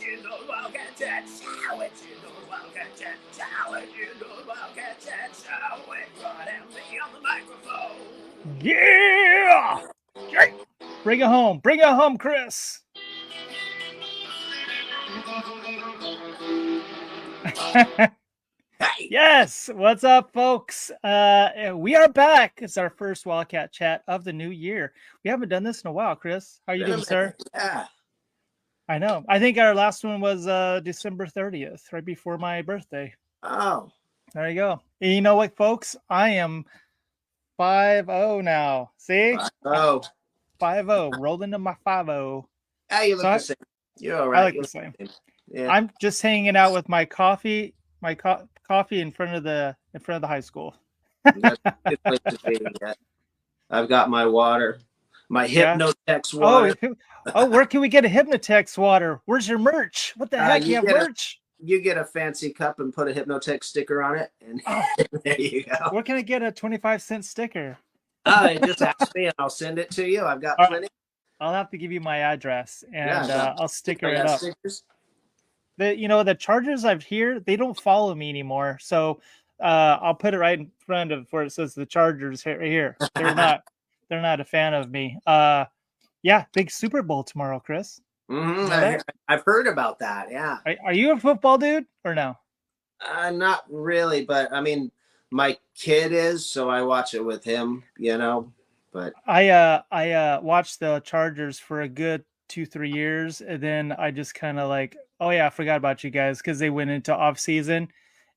YeNDoR'S WilDCaT chat. Show it, YeNDoR'S WilDCaT chat. Show it, YeNDoR'S WilDCaT chat. Show it, Rod MD on the microphone. Yeah! Bring it home, Chris. Hey! Yes, what's up, folks? We are back. It's our first WilDCaT chat of the new year. We haven't done this in a while, Chris. How are you doing, sir? Yeah. I know. I think our last one was December 30th, right before my birthday. Oh. There you go. And you know what, folks? I am 5-0 now. See? 5-0. 5-0. Rolled into my 5-0. Yeah, you look the same. You're all right. I look the same. Yeah. I'm just hanging out with my coffee, coffee in front of the high school. That's a good place to be. Yeah. I've got my water, my Hypnotex water. Oh, where can we get a Hypnotex water? Where's your merch? What the heck? You have merch? You get a fancy cup and put a Hypnotex sticker on it, and there you go. Where can I get a 25-cent sticker? Just ask me and I'll send it to you. I've got plenty. I'll have to give you my address and I'll sticker it up. Stickers. The chargers I've here, they don't follow me anymore. So I'll put it right in front of where it says the chargers right here. They're not a fan of me. Yeah, big Super Bowl tomorrow, Chris. I've heard about that. Yeah. Are you a football dude or no? Not really, but I mean, my kid is, so I watch it with him, but I watched the Chargers for a good 2-3 years, and then I just kind of like, oh yeah, I forgot about you guys because they went into off season,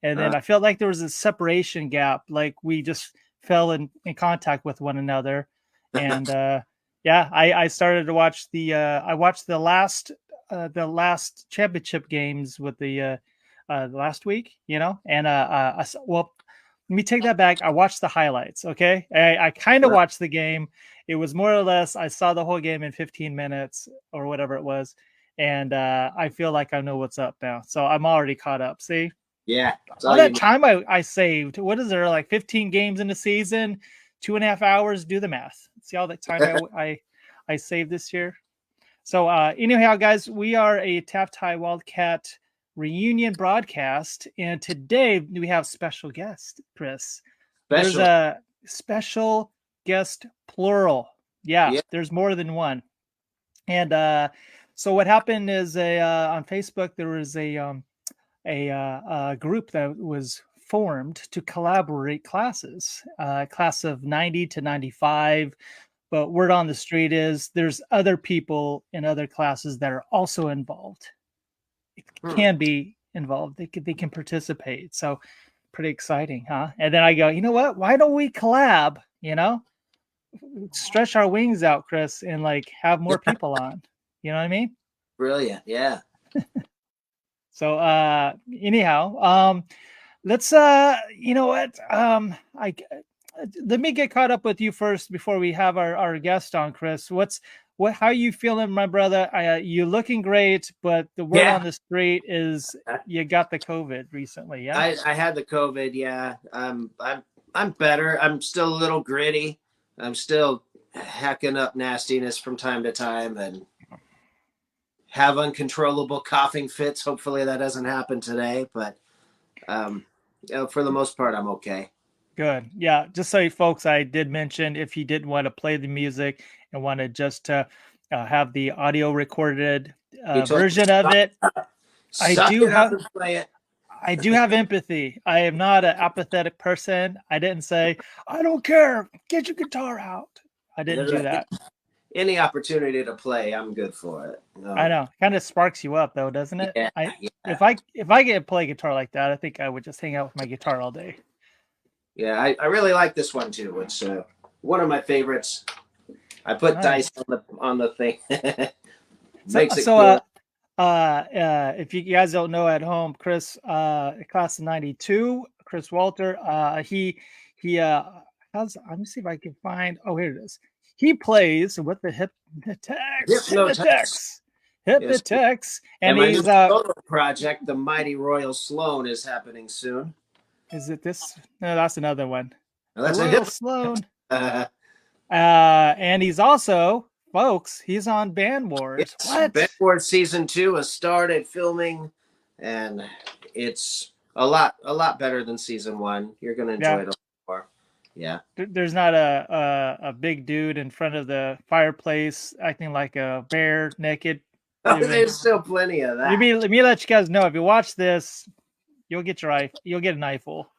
and then I felt like there was a separation gap, like we just fell in contact with one another, and yeah, I started to watch I watched the last championship games with the last week, and well, let me take that back. I watched the highlights. Okay. I kind of watched the game. It was more or less, I saw the whole game in 15 minutes or whatever it was. And I feel like I know what's up now. So I'm already caught up. See? Yeah. All that time I saved. What is there, like 15 games in the season, 2.5 hours? Do the math. See all that time I saved this year. So anyhow, guys, we are a Tap Tie WilDCaT reunion broadcast, and today we have special guest, Chris. There's a special guest, plural. Yeah, there's more than one. And so what happened is on Facebook there was a group that was formed to collaborate classes, class of 90 to 95. But word on the street is there's other people in other classes that are also involved. Can be involved. They can participate. So pretty exciting, huh? And then I go, you know what? Why don't we collab? Stretch our wings out, Chris, and like have more people on. You know what I mean? Brilliant. Yeah. So anyhow, let's you know what? Let me get caught up with you first before we have our guest on, Chris. How you feeling, my brother? You looking great, but the word on the street is you got the COVID recently. Yeah, I had the COVID. Yeah, I'm better. I'm still a little gritty. I'm still hacking up nastiness from time to time and have uncontrollable coughing fits. Hopefully that doesn't happen today, but for the most part, I'm okay. Good. Yeah. Just so you folks, I did mention if you didn't want to play the music and wanted just to have the audio recorded version of it, I do have empathy. I am not an apathetic person. I didn't say, I don't care. Get your guitar out. I didn't do that. Any opportunity to play, I'm good for it. I know. Kind of sparks you up though, doesn't it? Yeah, If I get to play guitar like that, I think I would just hang out with my guitar all day. Yeah, I really like this one too. It's one of my favorites. I put dice on the thing. Makes it cool. If you guys don't know at home, Chris, class of 92, Chris Walter, let me see if I can find, here it is. He plays with the Hypnotex. Yes. And my he's photo project, The Mighty Royal Sloan, is happening soon. Is it this? No, that's another one. No, that's a Sloan. And he's also folks, he's on Band Wars. Yes, What? Band Wars season 2 has started filming, and it's a lot better than season 1. You're gonna enjoy it a lot more. Yeah. There's not a big dude in front of the fireplace acting like a bear naked. Oh, there's still plenty of that. Let me let you guys know, if you watch this, you'll get an eyeful.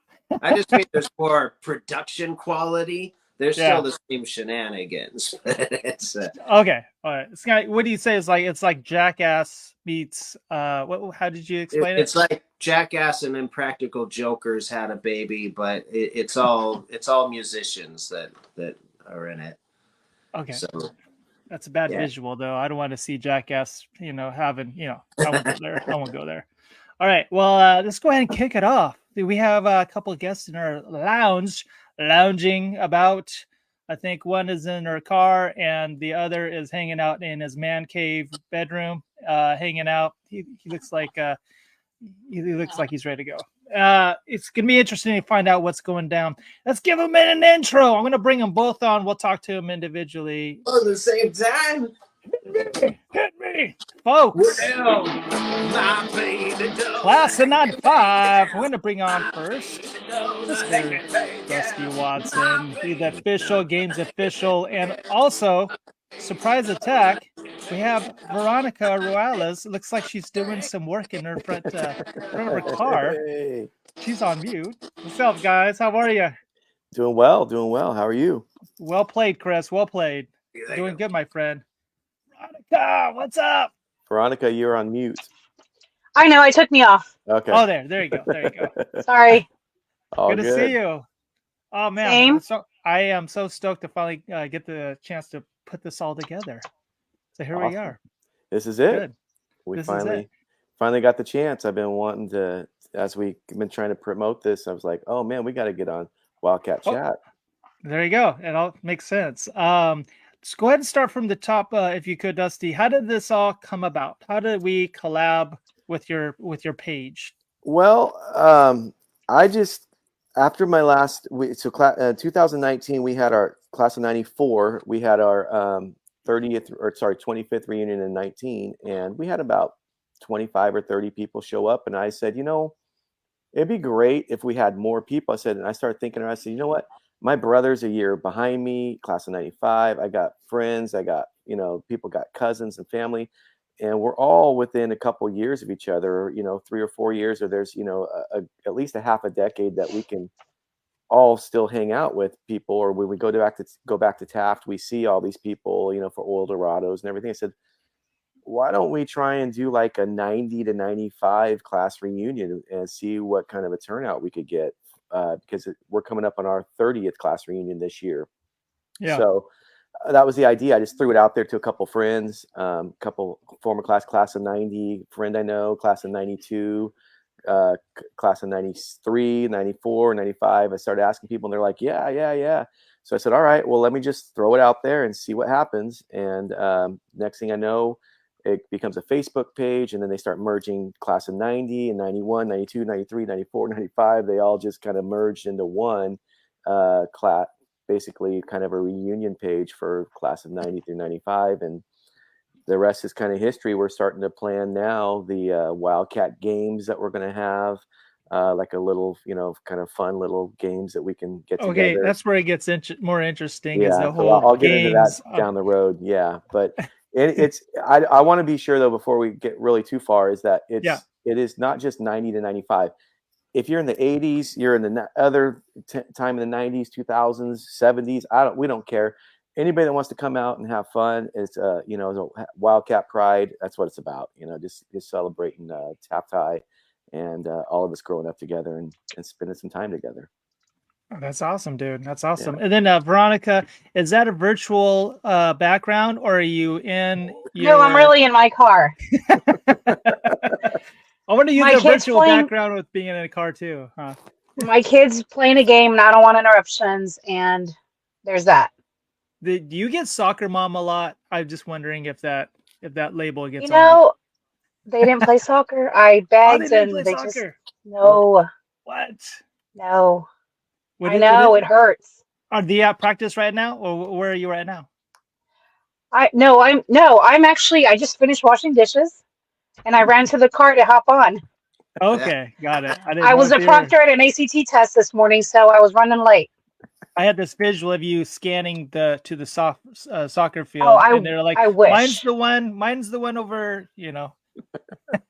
I just mean there's more production quality. There's still the same shenanigans. It's okay. All right. Scott, what do you say is like? It's like Jackass meets. What? How did you explain it? It's like Jackass and Impractical Jokers had a baby, but it's all musicians that are in it. Okay. So that's a bad visual, though. I don't want to see Jackass. Having. I won't go there. I won't go there. All right. Well, let's go ahead and kick it off. We have a couple of guests in our lounging about. I think one is in her car and the other is hanging out in his man cave bedroom, hanging out. He looks like he's ready to go. It's gonna be interesting to find out what's going down. Let's give him an intro. I'm gonna bring them both on. We'll talk to them individually at the same time. Hit me, folks. Well, Class of 95. We're gonna bring on first Mr. Dusty Watson, the official games official, and also surprise attack. We have Veronica Ruales. It looks like she's doing some work in her front of her car. Hey. She's on mute. What's up, guys? How are you? Doing well. How are you? Well played, Chris. Well played. Doing good, my friend. Veronica, what's up? Veronica, you're on mute. I know. I took me off. Okay. Oh, there you go. Sorry. Good to see you. Oh man, I am so stoked to finally get the chance to put this all together. So here we are. This is it. Good. We finally got the chance. I've been wanting to, as we've been trying to promote this. I was like, oh man, we got to get on WilDCaT Chat. There you go. It all makes sense. Let's go ahead and start from the top, if you could, Dusty. How did this all come about? How did we collab with your page? Well, I just after my last 2019, we had our class of '94. We had our 25th reunion in 19, and we had about 25 or 30 people show up. And I said, it'd be great if we had more people. I said, and I started thinking, I said, you know what? My brother's a year behind me, class of 95. I got friends. I got, people got cousins and family, and we're all within a couple years of each other, 3 or 4 years, or there's, at least a half a decade that we can all still hang out with people. Or when we go back to Taft, we see all these people, for Oil Dorados and everything. I said, why don't we try and do like a 90 to 95 class reunion and see what kind of a turnout we could get? Because we're coming up on our 30th class reunion this year. Yeah. So that was the idea. I just threw it out there to a couple friends, couple former class of 90, friend I know, class of 92, class of 93, 94, 95. I started asking people and they're like, yeah. So I said, all right, well, let me just throw it out there and see what happens. And next thing I know, it becomes a Facebook page, and then they start merging class of 90 and 91, 92, 93, 94, 95. They all just kind of merged into one class, basically kind of a reunion page for class of 90 through 95. And the rest is kind of history. We're starting to plan now the WilDCaT games that we're going to have, like a little, kind of fun little games that we can get together. Okay, that's where it gets more interesting. Yeah, is the so whole I'll get into that down the road. Yeah, but I want to be sure though, before we get really too far, is that it is not just 90 to 95. If you're in the 80s, you're in the other time in the 90s, 2000s, 70s. We don't care. Anybody that wants to come out and have fun, it's WilDCaT Pride. That's what it's about. Just celebrating Taft High and all of us growing up together and spending some time together. That's awesome, dude. That's awesome. Yeah. And then Veronica, is that a virtual background, or are you in No, I'm really in my car. I want to use a virtual background with being in a car too, huh? My kid's playing a game and I don't want interruptions, and there's that. Do you get soccer mom a lot? I'm just wondering if that label gets they didn't play soccer. I begged and they just no. What? No. I know it hurts. Are they at practice right now, or where are you right now? I'm actually, I just finished washing dishes and I ran to the car to hop on. Okay, got it. I didn't I know was if a you were. proctor at an ACT test this morning, so I was running late. I had this visual of you scanning to the soccer Oh, field, and they're like, I mine's wish. the one over,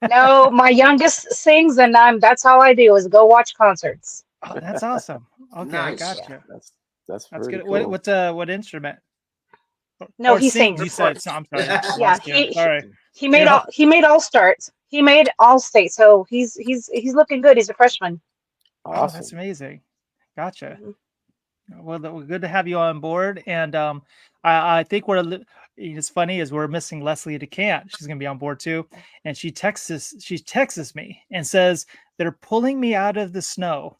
No, my youngest sings, and that's all I do is go watch concerts. Oh, that's awesome. Okay, Nice. Yeah. gotcha. That's That's pretty good. cool. What instrument? No, Or he sings, sings, you of said. course. So I'm sorry. I Yeah, lost you. Sorry. he made all starts. He made all state, so he's looking good. He's a freshman. Oh, that's Awesome. amazing. Gotcha. Mhm. Well, good to have you on board. And I think it's funny is we're missing Leslie DeCant. She's going to be on board too. And she texts me and says they're pulling me out of the snow.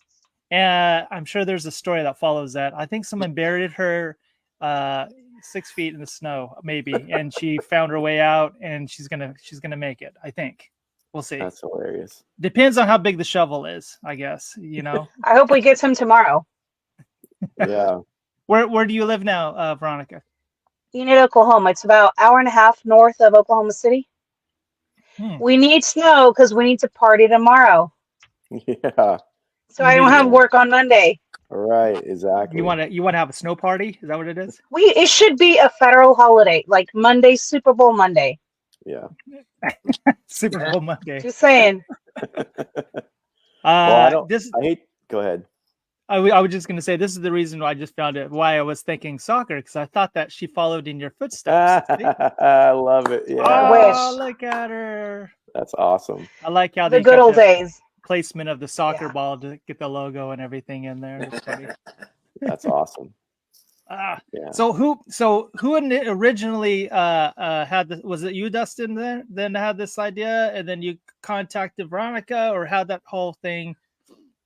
And I'm sure there's a story that follows that. I think someone buried her 6 feet in the snow, maybe, and she found her way out, and she's gonna make it. I think. We'll see. That's hilarious. Depends on how big the shovel is, I guess. I hope we get him tomorrow. Yeah. Where do you live now, Veronica? Enid, Oklahoma. It's about an hour and a half north of Oklahoma City. Hmm. We need snow because we need to party tomorrow. Yeah. So I don't have work on Monday. Right. Exactly. You want to have a snow party? Is that what it is? It should be a federal holiday, like Monday, Super Bowl Monday. Yeah. Super Bowl Monday. Just saying. Well, I hate. Go ahead. I was just going to say, this is the reason why I just found it, why I was thinking soccer, because I thought that she followed in your footsteps. I love it. Yeah. I Oh, wish. look at her. That's awesome. I like how The they good kept old the days. placement of the soccer Yeah. ball to get the logo and everything in there. It's funny. That's awesome. Ah, Yeah. so who originally had this? Was it you, Dustin, then had this idea, and then you contacted Veronica, or how'd that whole thing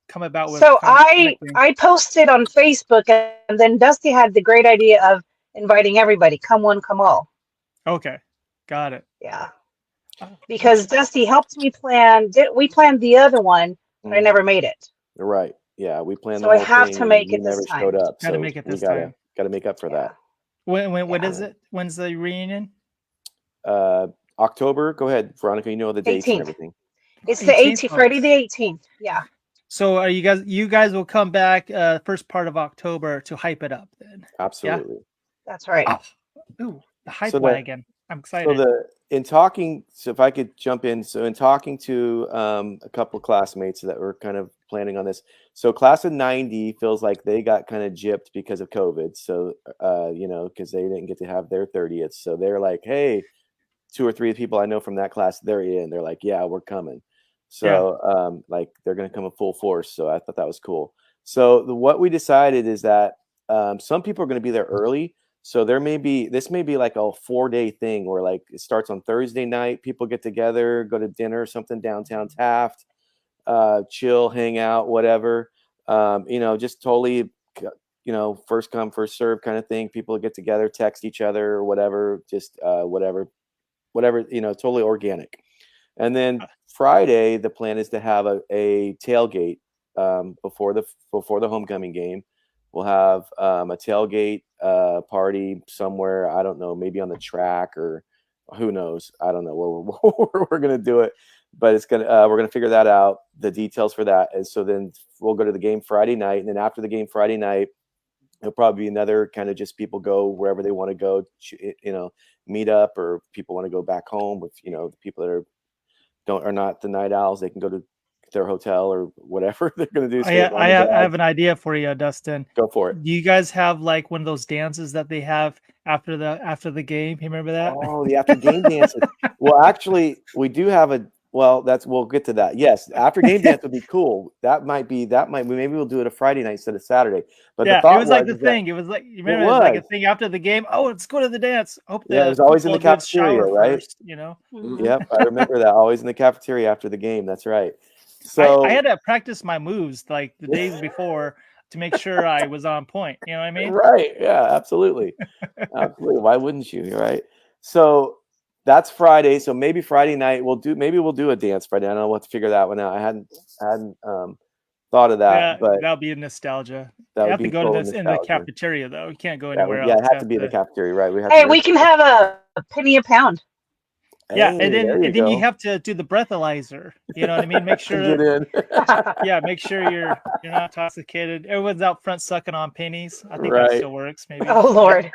come about? With So connecting? I posted on Facebook, and then Dusty had the great idea of inviting everybody. Come one, come all. Okay, got it. Yeah. Because Dusty helped me plan. We planned the other one, but I never made it. Right. Yeah. We planned So the I whole have thing to and make you it this never time. showed up. Got to So make it we this gotta time. make up for that. What Yeah. is it? When's the reunion? October. Go ahead, Veronica. You know the dates and 18th. everything. It's the 18th? 18th, Friday the 18th. Yeah. So are you guys will come back first part of October to hype it up then? Absolutely. That's right. Ooh, the hype So wagon. I'm excited. So if I could jump in, so in talking to a couple classmates that were kind of planning on this, so class of 90 feels like they got kind of gypped because of COVID. So because they didn't get to have their 30th, so they're like, hey, 2 or 3 people I know from that class, they're in. They're like, yeah, we're coming. So like they're going to come in full force. So I thought that was cool. So what we decided is that some people are going to be there early. So this may be like a 4-day thing where like it starts on Thursday night. People get together, go to dinner or something downtown Taft, chill, hang out, whatever. Just totally, first come, first serve kind of thing. People get together, text each other or whatever, just whatever, totally organic. And then Friday, the plan is to have a tailgate before the homecoming game. We'll have a tailgate party somewhere. I don't know, maybe on the track or who knows. I don't know where we're gonna do it, but we're gonna figure that out. The details for that, and so then we'll go to the game Friday night, and then after the game Friday night, it'll probably be another kind of just people go wherever they want to go, meet up, or people want to go back home with the people that are not the night owls. They can go to their hotel or whatever they're going to do. I have an idea for you, Dustin. Go for it. Do you guys have like one of those dances that they have after the game? You remember that? Oh, the after game dances. Well, actually, we do have we'll get to that. Yes, after game dance would be cool. Maybe we'll do it a Friday night instead of Saturday. But yeah, the thought it was like the thing. It was like, you remember, it was like a thing after the game. Oh, let's go to the dance. Hope it was always in the cafeteria, right? First, Mhm. Yep, I remember that. Always in the cafeteria after the game. That's right. So I had to practice my moves like the days before to make sure I was on point. You know what I mean? Right. Yeah, absolutely. Absolutely. Why wouldn't you? Right. So that's Friday. So maybe Friday night we'll do a dance Friday. I don't know what to figure that one out. I hadn't thought of that, Yeah, but that'll be a nostalgia. that You would have to be go to total this in the nostalgia. cafeteria though. You can't go That anywhere would, yeah, else. it had You to be in the have to- cafeteria, right? We have Hey, to. we can have a penny a pound. Yeah, Hey, there and then you go. have to do the breathalyzer. You know what I mean? Make To sure get in. yeah, make sure you're not intoxicated. Everyone's out front sucking on pennies. I think that Right. still works, maybe. Oh Lord.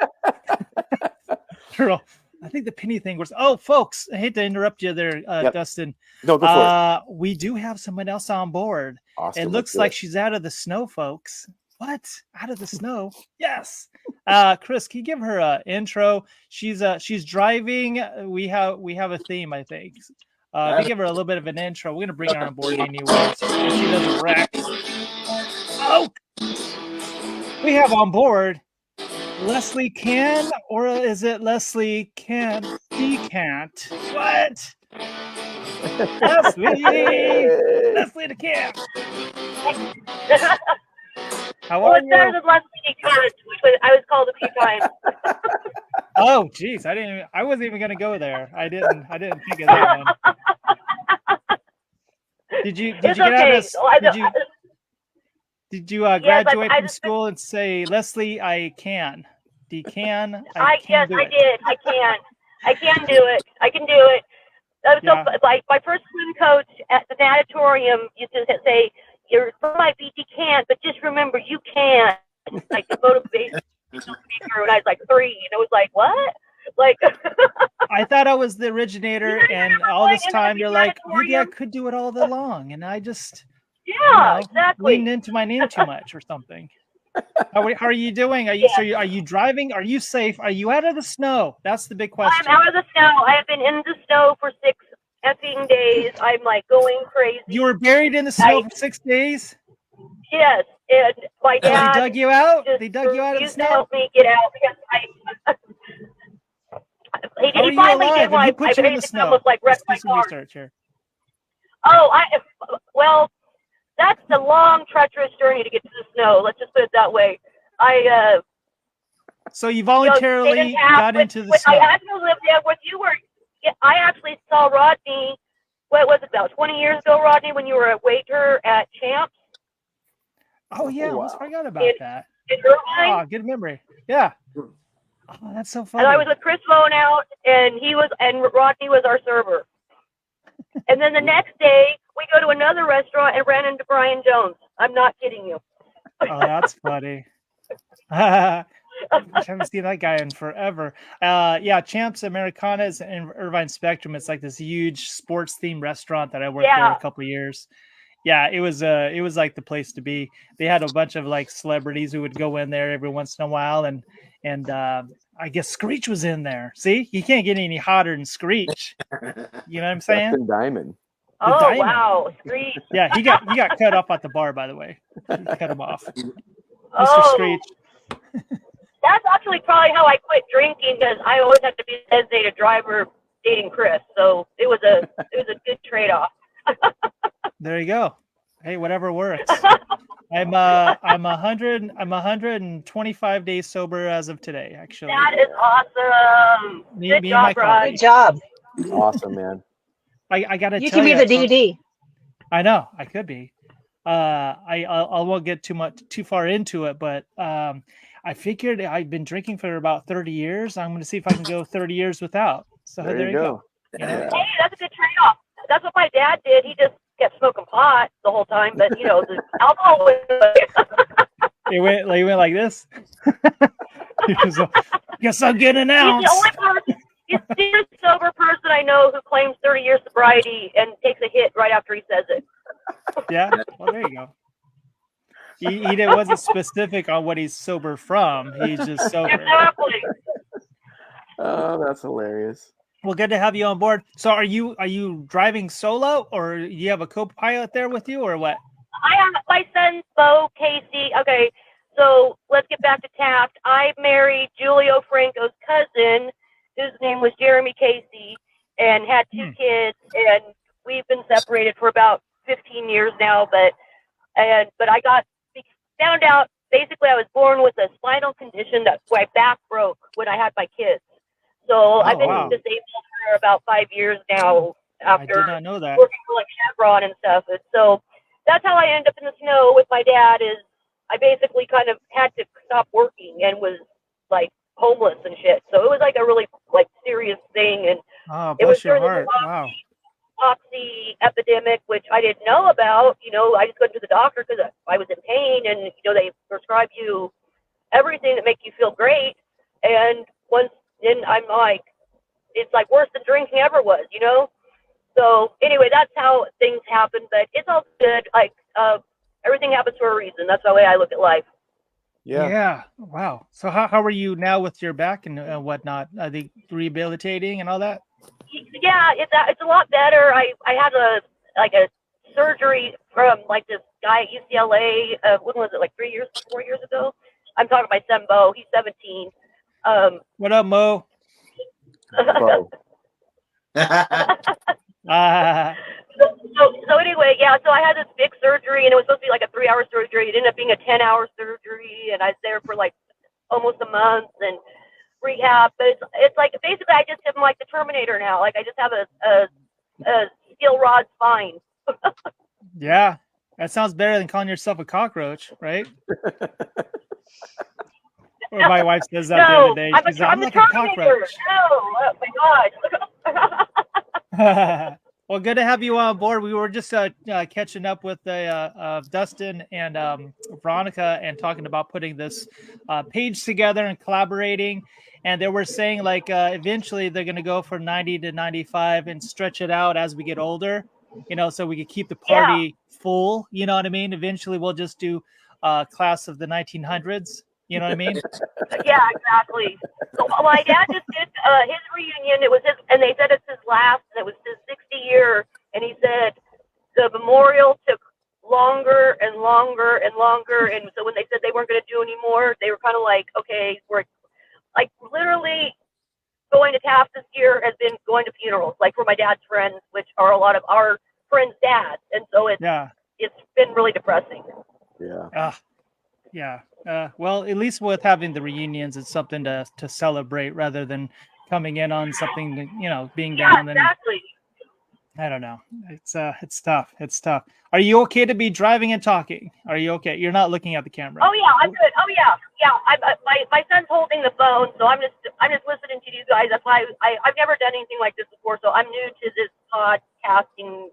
Girl, I think the penny thing works. Oh, folks, I hate to interrupt you there, Yep. Dustin. No, go for it. We do have someone else on board. Awesome. It let's looks do like it. she's out of the snow, folks. What? Out of the snow? Yes. Chris, can you give her an intro? She's driving. We have a theme, I think. If you give her a little bit of an intro, we're gonna bring her on board anyway, so she doesn't wreck. Oh, we have on board Leslie Can, or is it Leslie Can Decant? What? Leslie the Can. How Well, are it's better you? than Leslie Cat, which I was called a few times. Oh, geez, I wasn't even gonna go there. I didn't think of that one. Did you It's get out okay. of did you graduate I from school and say, Leslie, I can? yes, do I it. did. I can do it. I can do it. Yeah. So, my first swim coach at the natatorium used to say, "You're my BT can't, but just remember, you can." Like the motivation speaker when I was like 3, and it was like, what? Like, I thought I was the originator, Yeah, and all this in the time you're like, maybe I natatorium. could do it all day long, and I just yeah, exactly. leaned into my name too much or something. How are you doing? Are you driving? Are you safe? Are you out of the snow? That's the big question. I'm out of the snow. I have been in the snow for 6 effing days. I'm like going crazy. You were buried in the snow for 6 days? Yes, and my They dad dug you out? just They dug you out of the refused to snow? help me get out because How are he you finally alive? did and one. who I put you in the basically snow? almost like Let's wrecked do my some car. research here. Oh, well, that's a long, treacherous journey to get to the snow. Let's just put it that way. I So you stayed in voluntarily Taft got into the I snow. actually lived there with you were. I actually saw Rodney. What was it, about 20 years ago, Rodney, when you were a waiter at Champs Oh yeah, I almost Wow. forgot about that. in Irvine? Oh, good memory. Yeah. Oh, that's so funny. And I was with Chris Lone out, and Rodney was our server. And then the next day, we go to another restaurant and ran into Brian Jones. I'm not kidding you. Oh, that's funny. I haven't seen that guy in forever. Yeah, Champs Americanas in Irvine Spectrum. It's like this huge sports themed restaurant that I worked there a couple of years. Yeah, it was like the place to be. They had a bunch of like celebrities who would go in there every once in a while, and I guess Screech was in there. See, you can't get any hotter than Screech. You know what I'm saying? Dustin Diamond. The Oh, Diamond. wow. Screech. Yeah, he got cut up at the bar, by the way. He cut him off. Mr. Oh, Screech. that's actually probably how I quit drinking, because I always had to be a designated driver dating Chris. So it was a good trade-off. There you go. Hey, whatever works. I'm 125 days sober as of today, actually. That is awesome. Me Good and my job, Rod. Good job. Awesome, man. I gotta You tell can be you, the DD. I know I could be. I won't get too far into it, but I figured I've been drinking for about 30 years. I'm going to see if I can go 30 years without. So there you go. Hey, that's a good trade-off. That's what my dad did. He just kept smoking pot the whole time, but the alcohol was. He went like this. He was guess I'll get an ounce. He's the only sober person I know who claims 30 years sobriety and takes a hit right after he says it. Yeah, well, there you go. He wasn't specific on what he's sober from. He's just sober. Exactly. Oh, that's hilarious. Well, good to have you on board. So, are you driving solo, or do you have a co-pilot there with you, or what? I have my son, Bo Casey. Okay, so let's get back to Taft. I married Julio Franco's cousin, whose name was Jeremy Casey, and had 2 kids, and we've been separated for about 15 years now. But I found out basically I was born with a spinal condition that my back broke when I had my kids. So I've been disabled for about 5 years now after I did not know that. working for like Chevron and stuff. And so that's how I ended up in the snow with my dad. Is I basically kind of had to stop working and was like homeless and shit. So it was like a really like serious thing, and Oh, it was bless your during the heart. Wow. oxy epidemic, which I didn't know about. I just went to the doctor because I was in pain, and they prescribe you everything that make you feel great. And once then, I'm like, it's like worse than drinking ever was. So anyway, that's how things happen. But it's all good. Like everything happens for a reason. That's the way I look at life. Yeah. Wow. So how are you now with your back and whatnot? Are they rehabilitating and all that? Yeah, it's a lot better. I had a surgery from like this guy at UCLA. When was it? Like 4 years ago. I'm talking about my son Bo. He's 17. What up, Mo? Bo. So anyway, yeah. So I had this big surgery, and it was supposed to be like a 3-hour surgery. It ended up being a 10-hour surgery, and I was there for like almost a month and rehab. But it's like basically I just am like the Terminator now. Like I just have a steel rod spine. Yeah, that sounds better than calling yourself a cockroach, right? Or my wife says that the other day. She's like, I'm the like a Terminator. cockroach. No, oh my God. Well, good to have you on board. We were just catching up with Dustin and Veronica and talking about putting this page together and collaborating. And they were saying like eventually they're going to go from 90 to 95 and stretch it out as we get older, so we could keep the party full. You know what I mean? Eventually we'll just do class of the 1900s. You know what I mean? Yeah, exactly. So my dad just did his reunion. It was and they said it's his last, and it was his 60 year. And he said the memorial took longer and longer and longer. And so when they said they weren't going to do anymore, they were kind of like, okay, we're like literally going to Taft this year has been going to funerals, like for my dad's friends, which are a lot of our friends' dads. And so it's been really depressing. Yeah. Yeah. Well, at least with having the reunions, it's something to celebrate rather than coming in on something, being down. Exactly. I don't know. It's tough. It's tough. Are you okay to be driving and talking? Are you okay? You're not looking at the camera. Oh yeah, I'm good. Oh yeah. My son's holding the phone, so I'm just listening to you guys. That's why I've never done anything like this before, so I'm new to this podcasting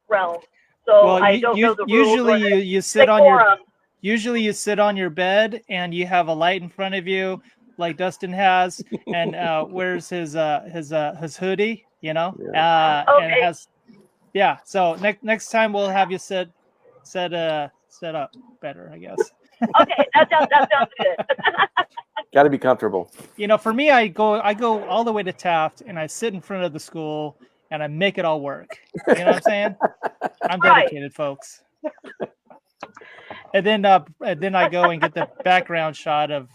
realm. So I don't know the rules. Usually you sit on your. Usually you sit on your bed and you have a light in front of you, like Dustin has, and wears his hoodie, and it has, So next time we'll have you set up better, I guess. Okay, that sounds good. Got to be comfortable. For me, I go all the way to Taft and I sit in front of the school and I make it all work. You know what I'm saying? I'm dedicated, folks. And then I go and get the background shot of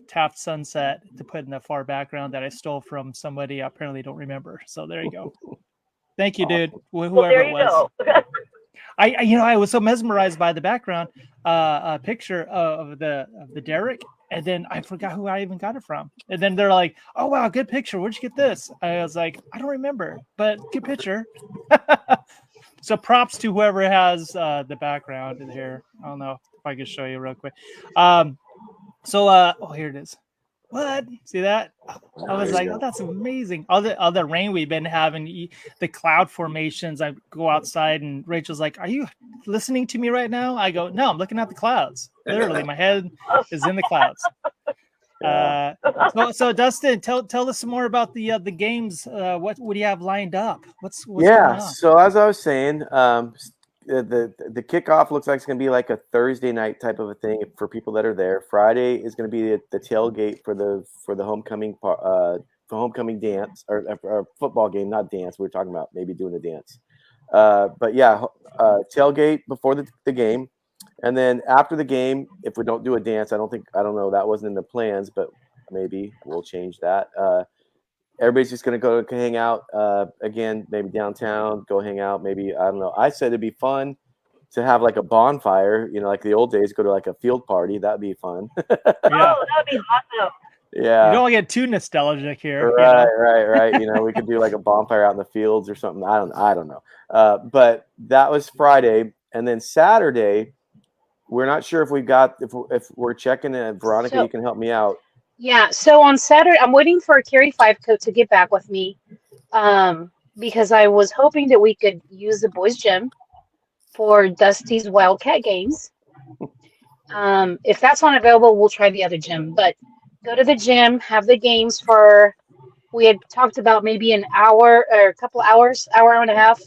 Taft Sunset to put in the far background that I stole from somebody I apparently don't remember. So there you go. Thank you, dude. Whoever it was. I was so mesmerized by the background picture of the Derek, and then I forgot who I even got it from. And then they're like, "Oh wow, good picture. Where'd you get this?" I was like, "I don't remember, but good picture." So props to whoever has the background in here. I don't know if I can show you real quick. Here it is. What? See that? I was like, oh, that's amazing. All the rain we've been having, the cloud formations. I go outside and Rachel's like, are you listening to me right now? I go, no, I'm looking at the clouds. Literally, my head is in the clouds. So Dustin, tell us some more about the games. What do you have lined up? What's going on? So as I was saying, the kickoff looks like it's going to be like a Thursday night type of a thing for people that are there. Friday is going to be the tailgate for the homecoming dance or football game, not dance. We were talking about maybe doing a dance, but yeah, tailgate before the game. And then after the game, if we don't do a dance, I don't know, that wasn't in the plans, but maybe we'll change that. Everybody's just going to go hang out again, maybe downtown, go hang out. Maybe, I don't know. I said it'd be fun to have like a bonfire, like the old days, go to like a field party. That'd be fun. Oh, that'd be awesome. Yeah. You don't get too nostalgic here. Right. We could do like a bonfire out in the fields or something. I don't know. But that was Friday. And then Saturday, we're not sure if we're checking it. Veronica, So- you can help me out. Yeah, so on Saturday, I'm waiting for Carrie Five Coat to get back with me, because I was hoping that we could use the boys' gym for Dusty's WilDCaT games. If that's not available, we'll try the other gym. But go to the gym, have the games for. We had talked about maybe an hour or a couple hours, hour and a half,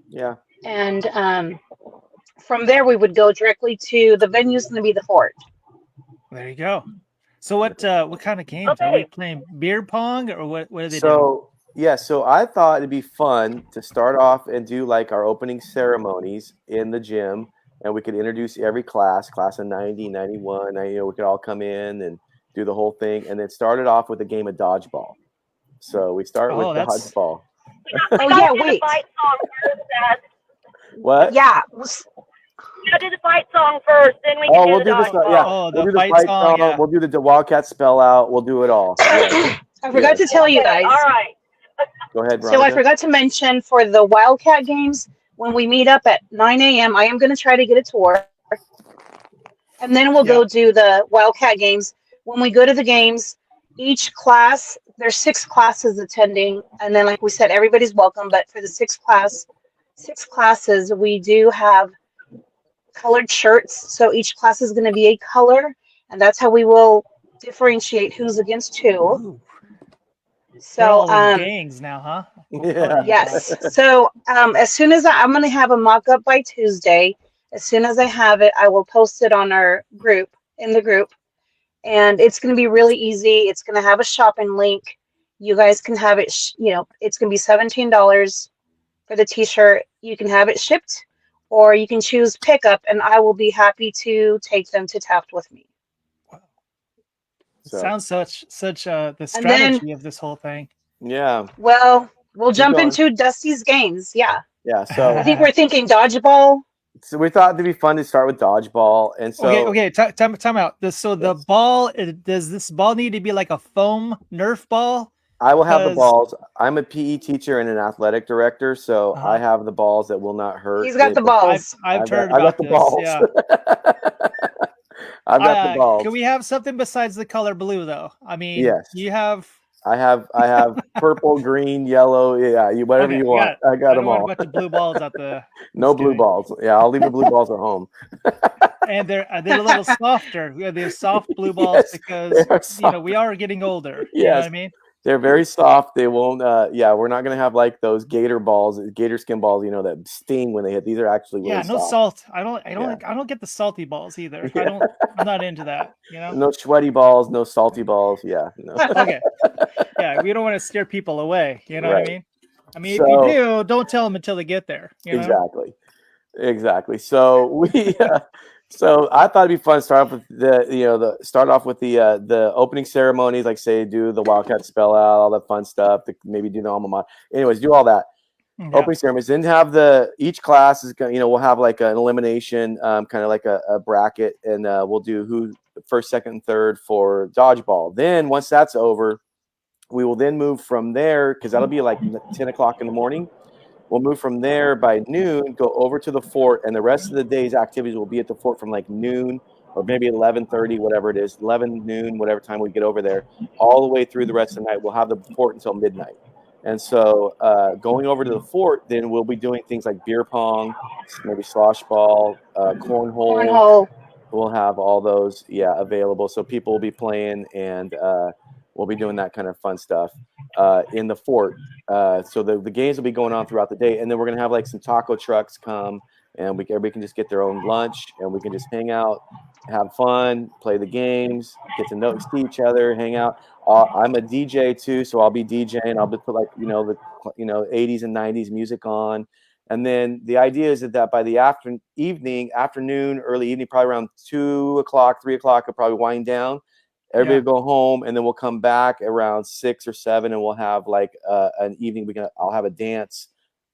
Yeah. and from there we would go directly to the venue's going to be the fort. There you go. So what kind of games are we playing? Beer pong or what are they doing? So I thought it'd be fun to start off and do like our opening ceremonies in the gym, and we could introduce every class of 90, 91. We could all come in and do the whole thing, and then start it off with a game of dodgeball. So we start with dodgeball. Oh yeah, wait. What? Yeah. You gotta do the fight song first, then we can do the dodgeball. Yeah. We'll do the fight song. Yeah. We'll do the WilDCaT spell out. We'll do it all. Yeah. I forgot to tell you guys. All right. Go ahead, Veronica. So I forgot to mention for the WilDCaT games, when we meet up at 9 a.m., I am going to try to get a tour. And then we'll go do the WilDCaT games. When we go to the games, each class, there's 6 classes attending. And then, like we said, everybody's welcome. But for the 6 classes, we do have colored shirts. So each class is going to be a color. And that's how we will differentiate who's against who. Ooh. So all in gangs now, huh? Yeah. Yes. So as soon as I'm going to have a mock-up by Tuesday. As soon as I have it, I will post it on our group, in the group. And it's going to be really easy. It's going to have a shopping link. You guys can have it, it's going to be $17 for the t-shirt. You can have it shipped, or you can choose pickup, and I will be happy to take them to Taft with me. Sounds such the strategy of this whole thing. Yeah. Well, we'll jump into Dusty's games. Yeah. Yeah. So I think we're thinking dodgeball. So we thought it'd be fun to start with dodgeball, and so okay. Time out. The ball. Does this ball need to be like a foam Nerf ball? I will have the balls. I'm a PE teacher and an athletic director, so I have the balls that will not hurt. He's got the balls. I've heard about this. Balls. Yeah. I've got the balls. Can we have something besides the color blue, though? I mean, yes. You have. I have purple, green, yellow. Yeah, whatever you want. I got them all. A bunch of blue balls at the. No blue balls. Yeah, I'll leave the blue balls at home. And they're a little softer. They're soft blue balls because we are getting older. You know what I mean? They're very soft. They won't. We're not gonna have like those gator skin balls. That sting when they hit. These are actually really no soft. Salt. I don't get the salty balls either. Yeah. I'm not into that. No sweaty balls. No salty balls. Yeah. No. Okay. Yeah, we don't want to scare people away. You know what I mean? I mean, so, if you do, don't tell them until they get there. Exactly. So we. So I thought it'd be fun to start off with the opening ceremonies, like say do the WilDCaT spell out, all that fun stuff. Maybe do the alma mater. Anyways, do all that. Yeah. Opening ceremonies. Then have each class is we'll have like an elimination, kind of like a bracket, and we'll do who first, second, and third for dodgeball. Then once that's over, we will then move from there because that'll be like 10 o'clock in the morning. We'll move from there by noon, go over to the fort, and the rest of the day's activities will be at the fort from like noon or maybe 11:30, whatever it is, 11 noon, whatever time we get over there, all the way through the rest of the night. We'll have the fort until midnight. And so going over to the fort, then we'll be doing things like beer pong, maybe slosh ball, cornhole. We'll have all those, available. So people will be playing, and we'll be doing that kind of fun stuff in the fort. So the games will be going on throughout the day, and then we're gonna have like some taco trucks come, and everybody can just get their own lunch, and we can just hang out, have fun, play the games, get to see each other, hang out. I'm a DJ too, so I'll be DJing. I'll just put like the 80s and 90s music on, and then the idea is that by the afternoon, early evening, probably around 2 o'clock, 3 o'clock, I'll probably wind down. Everybody will go home, and then we'll come back around 6 or 7, and we'll have like an evening. I'll have a dance.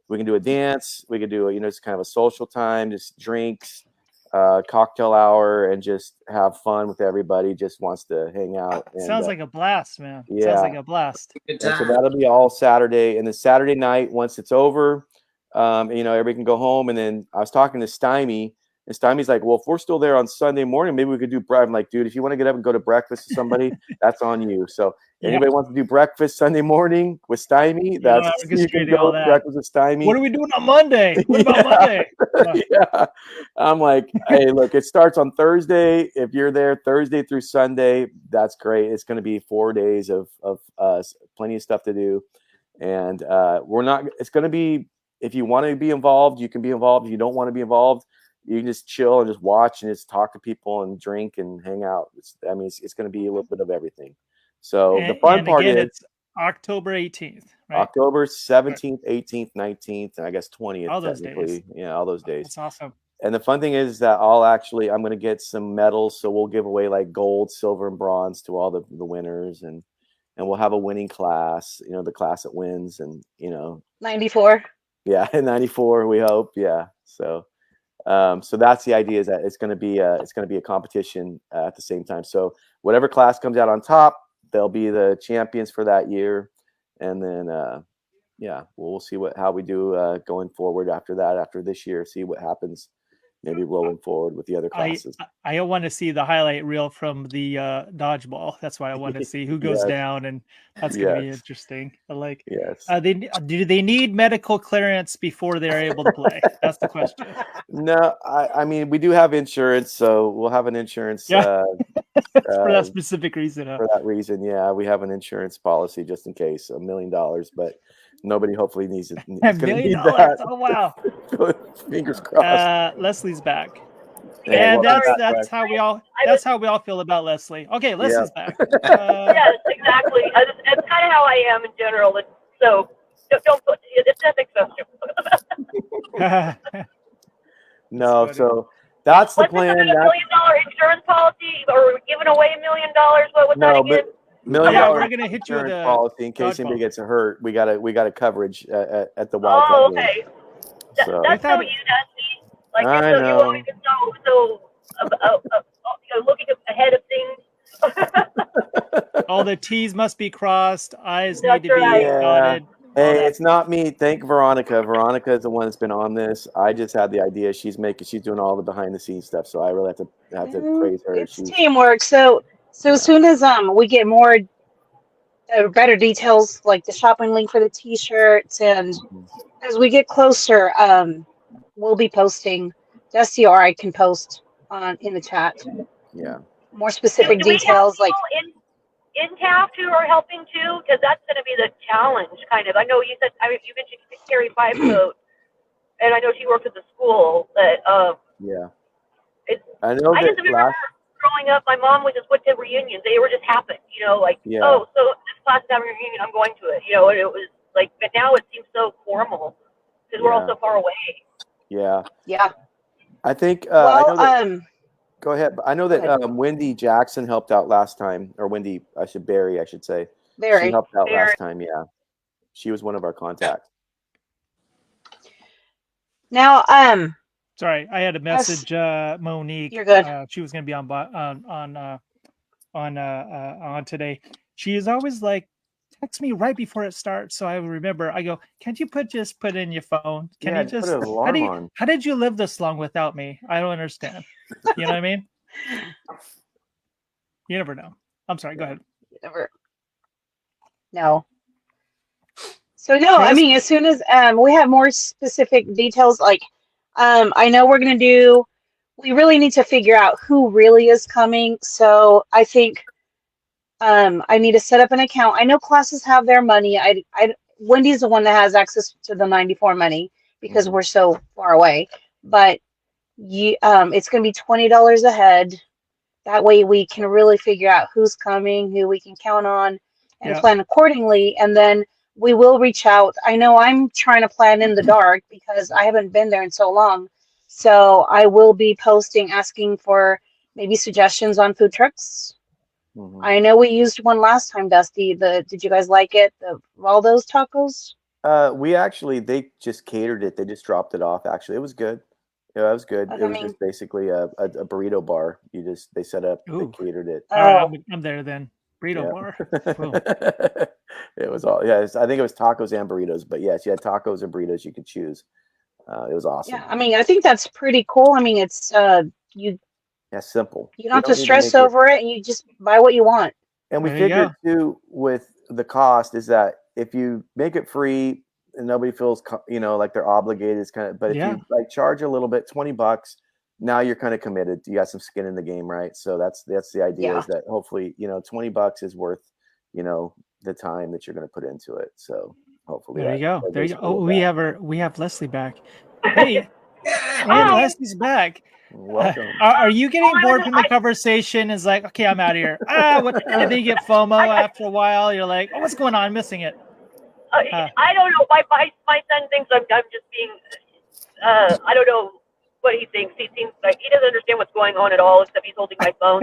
We can do a dance. We can do it's kind of a social time, just drinks, cocktail hour, and just have fun with everybody. Just wants to hang out. And, sounds like a blast, man. Yeah. Sounds like a blast. And so that'll be all Saturday, and then Saturday night, once it's over, You know, everybody can go home. And then I was talking to Stymie, and Stymie's like, well, if we're still there on Sunday morning, maybe we could do breakfast. I'm like, dude, if you want to get up and go to breakfast with somebody, that's on you. So anybody wants to do breakfast Sunday morning with Stymie, that's you can go breakfast with Stymie. What are we doing on Monday? What about Monday? Yeah. I'm like, hey, look, it starts on Thursday. If you're there Thursday through Sunday, that's great. It's going to be 4 days of plenty of stuff to do. And it's going to be, if you want to be involved, you can be involved. If you don't want to be involved, you can just chill and just watch and just talk to people and drink and hang out. It's going to be a little bit of everything. So the fun part is it's October 18th, right? October 17th, 18th, 19th, and I guess 20th. All those days. Yeah, all those days. That's awesome. And the fun thing is that I'm going to get some medals. So we'll give away like gold, silver, and bronze to all the winners. And we'll have a winning class, you know, the class that wins, and, you know, 94. Yeah, 94, we hope. Yeah. So that's the idea, is that it's going to be a competition at the same time. So whatever class comes out on top, they'll be the champions for that year. And then, we'll see how we do going forward after this year, see what happens. Maybe rolling forward with the other classes. I want to see the highlight reel from the dodgeball. That's why I want to see who goes down, and that's going to be interesting. Like, do they need medical clearance before they're able to play? That's the question. No, I mean, we do have insurance, so we'll have an insurance. For that specific reason. For that reason, yeah, we have an insurance policy just in case, $1 million, but nobody hopefully needs it. $1 million. Oh wow! Fingers crossed. Leslie's back, Yeah, and that's how we all feel about Leslie. Okay, Leslie's back. Yes, exactly. That's kind of how I am in general. So don't put it's nothing special. No, so that's the plan. $1 million insurance policy, or we're giving away $1 million? What was that again? $1 million we're gonna hit you with a policy in case anybody gets hurt. We got a coverage at the YeNDoR'S. Oh, okay. So. That's so you, Dusty. Like I you're know. always so looking ahead of things. All the T's must be crossed, I's That's need to be dotted. Hey, it's not me. Thank Veronica. Veronica is the one that's been on this. I just had the idea. She's doing all the behind the scenes stuff. So I really have to praise her. It's teamwork. So as soon as we get more better details, like the shopping link for the t-shirts, and as we get closer, we'll be posting. Dusty or I can post in the chat. Yeah. More specific Do we have details, like in Taft who are helping too, because that's going to be the challenge, kind of. I know you said you mentioned Carrie Five Coat, and I know she works at the school. But yeah, I just remember growing up, my mom would just went to reunions. They were just happened, you know, like oh, so this class is having a reunion, I'm going to it, you know. And it was like, but now it seems so formal because we're all so far away. Yeah. Yeah. I think. Go ahead. I know that Wendy Jackson helped out last time, or Barry, I should say. Barry. She helped out last time. Yeah, she was one of our contacts. Now, sorry, I had a message. Monique, you're good. She was going to be on today. She is always like, text me right before it starts, so I remember. I go, can't you just put in your phone? Can you just put an alarm on? How did you live this long without me? I don't understand. You know what I mean? You never know. I'm sorry. Go ahead. Never. No. So no, I mean, as soon as we have more specific details, like I know we're gonna do. We really need to figure out who really is coming. So I think I need to set up an account. I know classes have their money. Wendy's the one that has access to the 94 money because we're so far away. But it's going to be $20 a head. That way we can really figure out who's coming, who we can count on, and plan accordingly. And then we will reach out. I know I'm trying to plan in the dark because I haven't been there in so long. So I will be posting, asking for maybe suggestions on food trucks. I know we used one last time, Dusty. Did you guys like it? All those tacos? They just catered it. They just dropped it off. Actually, it was good. Yeah, it was good. It was just basically a burrito bar. They set up, they catered it. All right, I'm there then. Burrito bar. It was all, I think it was tacos and burritos, but yes, you had tacos and burritos you could choose. It was awesome. Yeah, I mean, I think that's pretty cool. I mean, it's you Yeah, simple. you don't have to need stress make it- over it, and you just buy what you want. And we There you figured too with the cost is that if you make it free and nobody feels like they're obligated, it's kind of. But if Yeah. you like charge a little bit, $20, now you're kind of committed. You got some skin in the game, right? So that's the idea Yeah. is that hopefully $20 is worth the time that you're going to put into it. So hopefully There you go. There you go. Oh, go. we have Leslie back. Hey, and Hi. Leslie's back. Welcome. Are you getting bored from the conversation? Is like, okay, I'm out of here. And then you get FOMO after a while. You're like, oh, what's going on? I'm missing it. I don't know. My son thinks I'm just being. I don't know what he thinks. He seems like he doesn't understand what's going on at all, except he's holding my phone.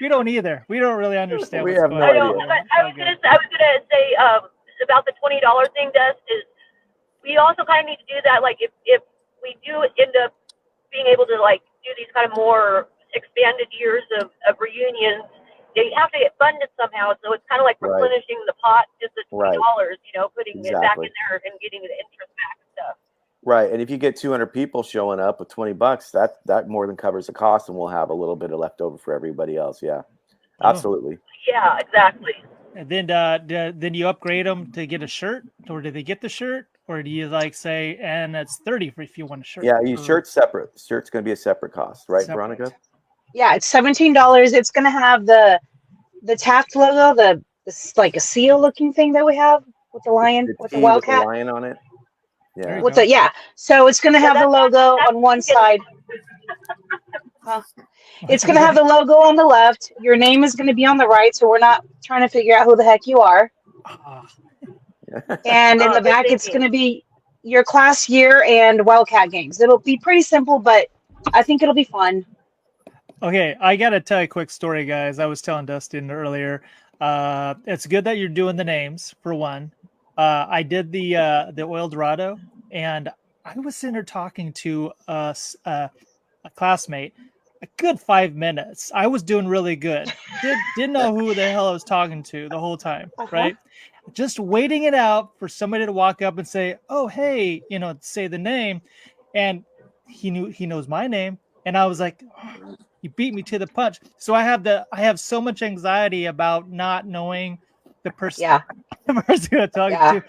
We don't either. We don't really understand. We what's have going no on. I know. idea. But I was gonna say about the $20 thing. Des, is we also kind of need to do that. Like if we do end up being able to like do these kind of more expanded years of reunions, you have to get funded somehow. So it's kind of like Right. replenishing the pot, just the $20, Right. putting it back Exactly. in there and getting the interest back and stuff. Right, and if you get 200 people showing up with $20, that more than covers the cost, and we'll have a little bit of leftover for everybody else. Yeah, Oh. absolutely. Yeah, exactly. And then you upgrade them to get a shirt, or do they get the shirt, or do you like say, and it's 30 for if you want a shirt? Yeah, you Or- shirt's separate. Shirt's going to be a separate cost, right, Separate. Veronica? Yeah, it's $17. It's gonna have the Taft logo, this like a seal looking thing that we have with the lion, with the T with the WilDCaT. lion on it. There Yeah, you With go. the so it's gonna have the logo that's on one thinking. side. Huh. It's gonna have the logo on the left. Your name is gonna be on the right, so we're not trying to figure out who the heck you are. Ah, And in Oh, the good back, it's thinking. gonna be your class year and WilDCaT games. It'll be pretty simple, but I think it'll be fun. okay, I gotta tell you a quick story, guys. I was telling Dustin earlier. It's good that you're doing the names for one. I did the Oil Dorado, and I was sitting there talking to a classmate a good 5 minutes. I was doing really good. Didn't know who the hell I was talking to the whole time, right? Just waiting it out for somebody to walk up and say, "Oh, hey," say the name, and he knows my name, and I was like, oh, "You beat me to the punch." So I have so much anxiety about not knowing the person. Yeah. The person I'm talking Yeah.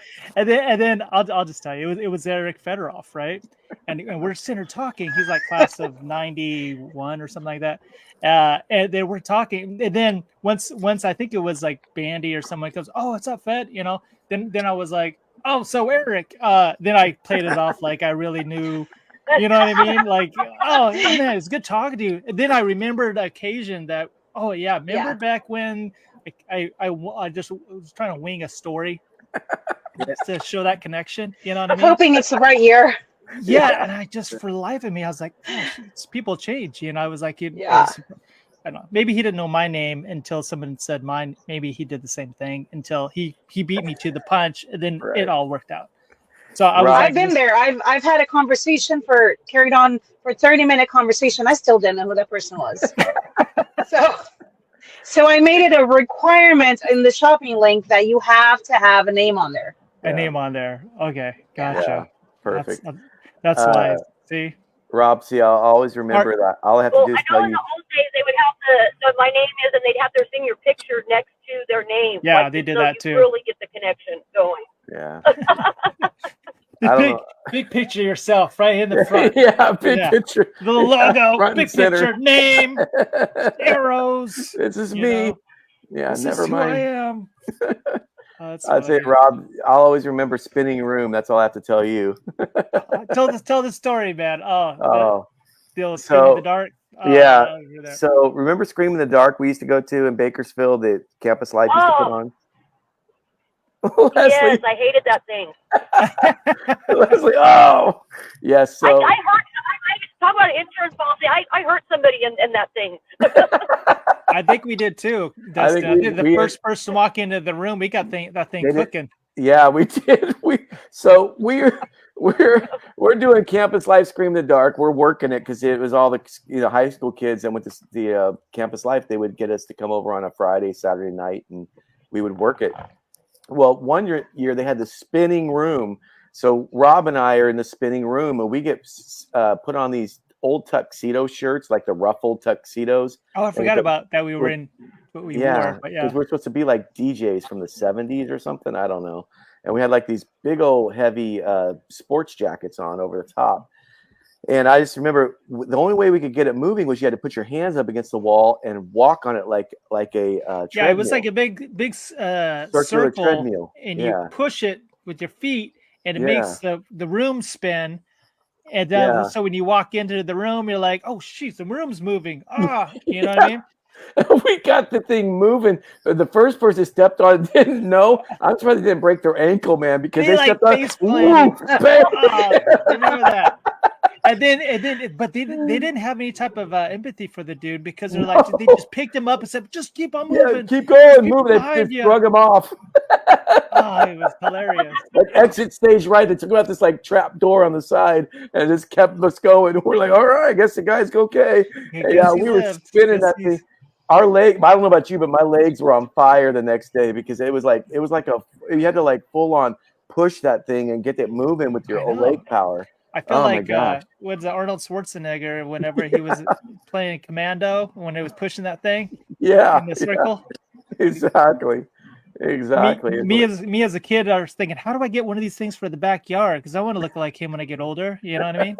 to, and then I'll just tell you, it was Eric Fedorov, right? And we're sitting here talking. He's like class of 91 or something like that. And then we're talking, and then once I think it was like Bandy or someone goes, "Oh, what's up, Fed?" Then I was like, "Oh, so Eric." Then I played it off like I really knew. You know what I mean? Like, oh man, it's good talking to you. And then I remembered the occasion that, oh yeah, remember back when I just was trying to wing a story to show that connection. You know what I I'm mean? hoping it's the right year. Yeah, and I just, for the life of me, I was like, gosh, people change. I was like, Yeah. I don't know. Maybe he didn't know my name until someone said mine. Maybe he did the same thing until he beat me to the punch, and then Right. it all worked out. So I was Right. like, I've been there. I've had a conversation carried on for 30-minute conversation. I still didn't know who that person was. So I made it a requirement in the shopping link that you have to have a name on there. a name on there. Okay, Yeah, gotcha. perfect. That's why. See, Rob, see, I'll always remember that. All I have to Well, do I is know tell in you. the old days they would have to. So my name is, and they'd have their senior picture next to their name. Yeah, they did so that you too. Really get the connection going. Yeah. the I don't big know. big picture of yourself right in the front. Yeah, big Yeah. picture. The logo, Front and big center. picture, name, arrows. This is you me. know. Yeah, This never is who I mind. am. That's I'd say, funny. Rob, I'll always remember spinning room. That's all I have to tell you. Tell the story, man. Oh, Still so, Scream in the Dark. yeah. You're there. So remember Scream in the Dark we used to go to in Bakersfield that Campus Life used to put on? Leslie, Yes, I hated that thing. Leslie, oh, yes. So I talk about insurance policy. I hurt somebody in that thing. I think we did too. I think Dustin. we the first person to walk into the room, we got that thing They did. cooking. yeah, we did. We're doing Campus Life Scream in the Dark. We're working it because it was all the high school kids, and with the Campus Life, they would get us to come over on a Friday, Saturday night, and we would work it. Well, one year they had the spinning room. So Rob and I are in the spinning room, and we get put on these old tuxedo shirts, like the ruffled tuxedos. Oh, I forgot about that. We were in what we wore, but because we're supposed to be like DJs from the 70s or something. I don't know. And we had like these big old heavy sports jackets on over the top. And I just remember the only way we could get it moving was you had to put your hands up against the wall and walk on it like a treadmill. Yeah, it was like a big circular circle, treadmill, and you push it with your feet, and it makes the room spin. And so when you walk into the room, you're like, "Oh, shit, the room's moving!" You know what I mean? We got the thing moving. The first person stepped on it didn't know. I'm surprised they didn't break their ankle, man, because they stepped on. Remember that? And then, but they didn't have any type of empathy for the dude, because they're like, they just picked him up and said, "Just keep on moving, keep going, move." They drug him off. It was hilarious. Like exit stage right. They took him out this like trap door on the side and just kept us going. We're like, all right, I guess the guy's okay. Yeah, we were spinning that thing. Our leg, I don't know about you, but my legs were on fire the next day, because it was like you had to like full on push that thing and get it moving with your leg power. I feel like what's Arnold Schwarzenegger whenever he was playing Commando, when he was pushing that thing in the circle. Exactly. Me as a kid, I was thinking, how do I get one of these things for the backyard? Because I want to look like him when I get older. You know what I mean?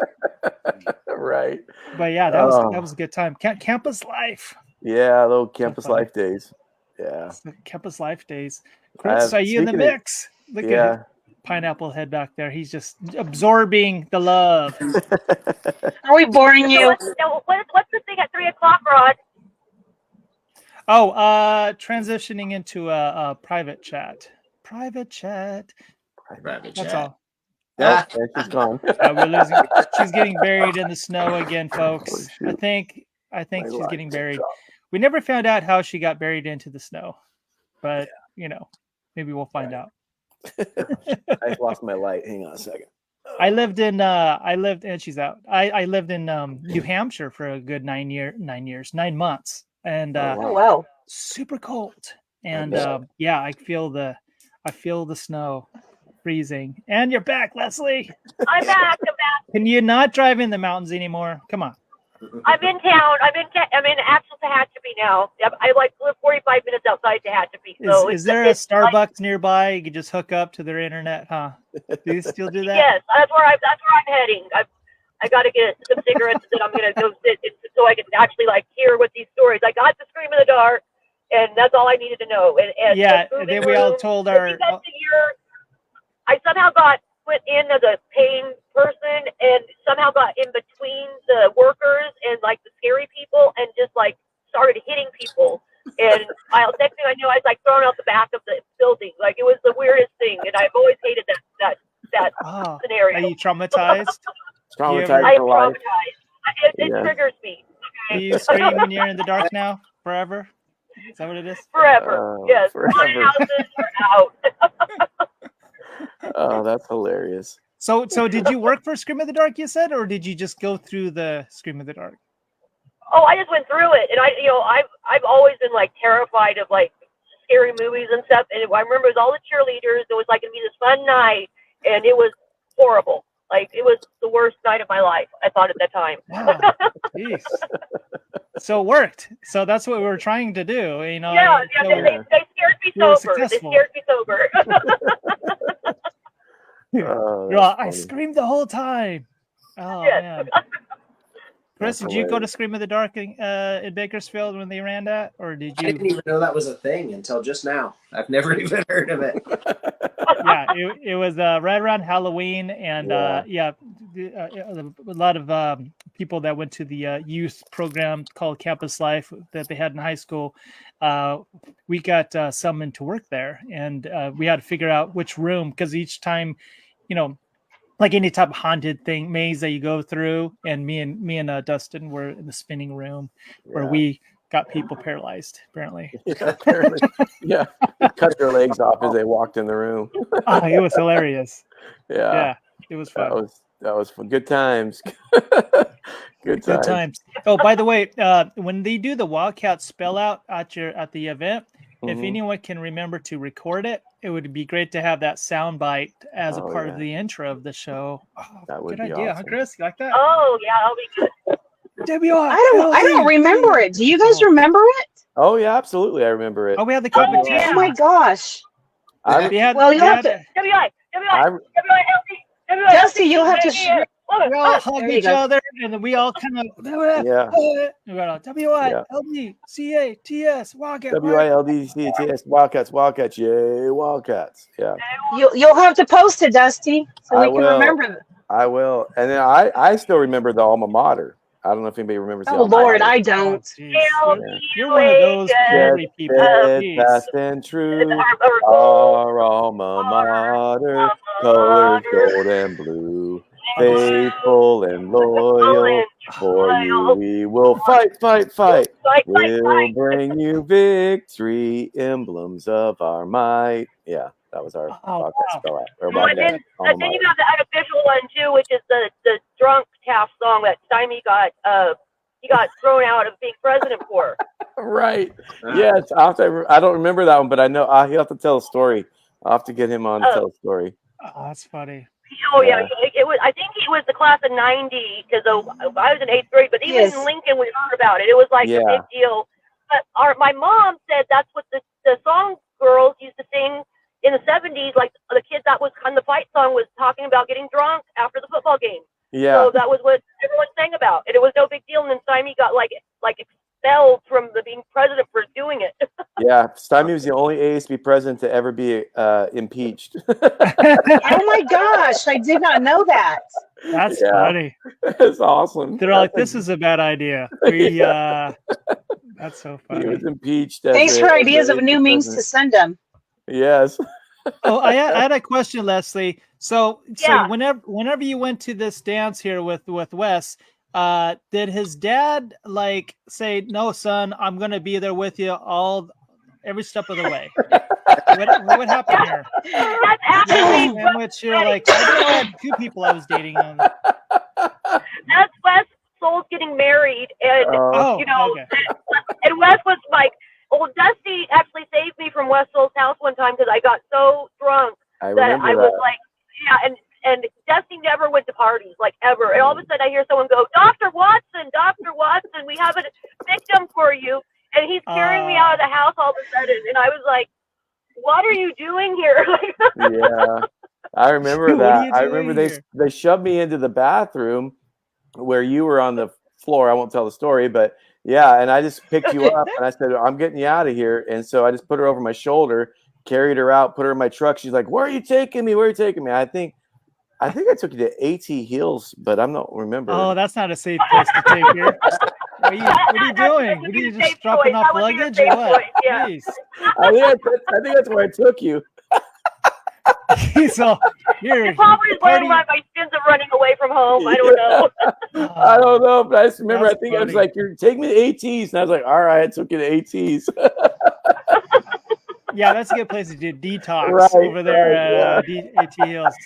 Right. But yeah, that was a good time. Campus life. Yeah, those campus life days. Yeah. Campus life days. Chris, are you in the mix? Look at Pineapple Head back there. He's just absorbing the love. Are we boring you? What's the thing at 3:00, Rod? Oh, transitioning into a private chat. Private chat. That's all. Yeah, she's gone. We're losing. She's getting buried in the snow again, folks. I think she's getting buried. We never found out how she got buried into the snow, but maybe we'll find out. I lost my light. Hang on a second. I lived and she's out. I lived in New Hampshire for a good 9 months, and wow, super cold. And I feel the snow freezing. And you're back, Leslie. I'm back. Can you not drive in the mountains anymore? Come on. I'm in town. I'm in actual Tehachapi now. I live 45 minutes outside Tehachapi. So is there a Starbucks nearby? You can just hook up to their internet, huh? Do you still do that? Yes, that's where I'm heading. I got to get some cigarettes that I'm gonna go sit so I can actually hear what these stories. I got the Scream in the Dark, and that's all I needed to know. And then we all told our. I somehow went in as a paying person and somehow got in between the workers and the scary people and just started hitting people. And next thing I knew, I was thrown out the back of the building. It was the weirdest thing, and I've always hated that scenario. Are you traumatized? I'm traumatized. It triggers me. Okay? Do you scream when you're in the dark now? Forever? Is that what it is? Forever. Yes. Haunted houses are out. Oh, that's hilarious. So did you work for Scream in the Dark, you said, or did you just go through the Scream in the Dark? Oh, I just went through it, and I've always been terrified of scary movies and stuff. And I remember it was all the cheerleaders. It was gonna be this fun night, and it was horrible. It was the worst night of my life, I thought at that time. Wow. Jeez. So it worked. So that's what we were trying to do. They scared me sober. They scared me sober. I screamed the whole time. Oh, yes. Man. Chris, did you go to Scream in the Dark in Bakersfield when they ran that, or did you? I didn't even know that was a thing until just now. I've never even heard of it. Yeah, it was right around Halloween, and a lot of people that went to the youth program called Campus Life that they had in high school. We got summoned to work there, and we had to figure out which room, because each time, any type of haunted thing maze that you go through, and me and Dustin were in the spinning room where we got people paralyzed, apparently. Yeah, cut their legs off as they walked in the room. Oh, it was hilarious. Yeah, it was fun. That was fun. Good times. Good times. Oh, by the way, when they do the WilDCaT spell out at the event, If Mhm. anyone can remember to record it, it would be great to have that sound bite as a Oh, part yeah. of the intro of the show. Oh, That would good be idea, huh, awesome. Chris? You like that? Oh, yeah, that'll be good. I don't remember it. Do you guys remember it? Oh yeah, absolutely. I remember it. Oh, we had the Oh, competition. Oh my gosh. I re- We had, Well, we you'll have had, to, WI, WI, I, WI, Dusty, you'll have to, we all there hugged you each go. other, and then we all kind of yeah, yeah. WILDCATS Wildcat. WILDCATS Wildcats, Wildcats, yay, Wildcats. Yeah, You'll have to post it, Dusty, so I we can will. remember. I will. And then I still remember the alma mater. I don't know if anybody remembers the Oh alma Lord, mater. I Oh, don't. geez. You're one of those prairie people. Jeez. Steadfast and true, our alma mater, colors gold and blue, faithful and loyal. For you we will fight, fight, fight. We'll bring you victory, emblems of our might. Yeah, that was our Oh, Wildcat wow. spell out. Or Well, and Wildcat then, alma then you mater. got the unofficial one too, which is the drunk Taft song that Stymie got he got thrown out of being president for. Right. Yes. I don't remember that one, but I know he'll have to tell a story. I'll have to get him on to tell a story. Oh, that's funny. Oh yeah, Yeah. it was. I think he was the class of '90 because I was in 8th grade. But even Yes. in Lincoln, we heard about it. It was like a Yeah. big deal. But my mom said that's what the song girls used to sing in the '70s. Like the kid that was on the fight song was talking about getting drunk after the football game. Yeah. So that was what everyone sang about, and it was no big deal. And then Stymie got like expelled from being president for doing it. Yeah. Stymie was the only ASB president to ever be impeached. Oh my gosh, I did not know that. That's Yeah. funny. It's awesome. They're like, this is a bad idea. That's so He funny. was impeached. Thanks for ideas of new memes to send them. Yes. Oh, I had a question, Leslie. So Yeah. whenever you went to this dance here with Wes, did his dad like say, "No, son, I'm gonna be there with you every step of the way"? What happened here? That's actually In which you're like, I had two people I was dating on. that's Wes Soul's getting married, and Oh, you know, okay. and Wes was like, well, Dusty actually saved me from Wes Soul's house one time because I got so drunk I that remember I that. was like, yeah, and Dusty never went to parties, like ever. And all of a sudden I hear someone go, Dr. Watson, we have a victim for you. And he's carrying me out of the house all of a sudden. And I was like, what are you doing here? Yeah. I remember What are you that. I remember doing here? they shoved me into the bathroom where you were on the floor. I won't tell the story, but yeah, and I just picked you up and I said, I'm getting you out of here. And so I just put her over my shoulder, carried her out, put her in my truck. She's like, where are you taking me? Where are you taking me? I think I took you to AT Hills, but I'm not remembering. Oh, that's not a safe place to take here. What are you doing? What are you just dropping off luggage or what? Yeah. Jeez. I think that's where I took you. So here, It probably is where my sins of running away from home. I don't know. I don't know, but I just remember. That's I think I was funny. like, "You're take me to ATs," and I was like, "All right," I took you to ATs. Yeah, that's a good place to do detox Right, over there right, at AT Hills.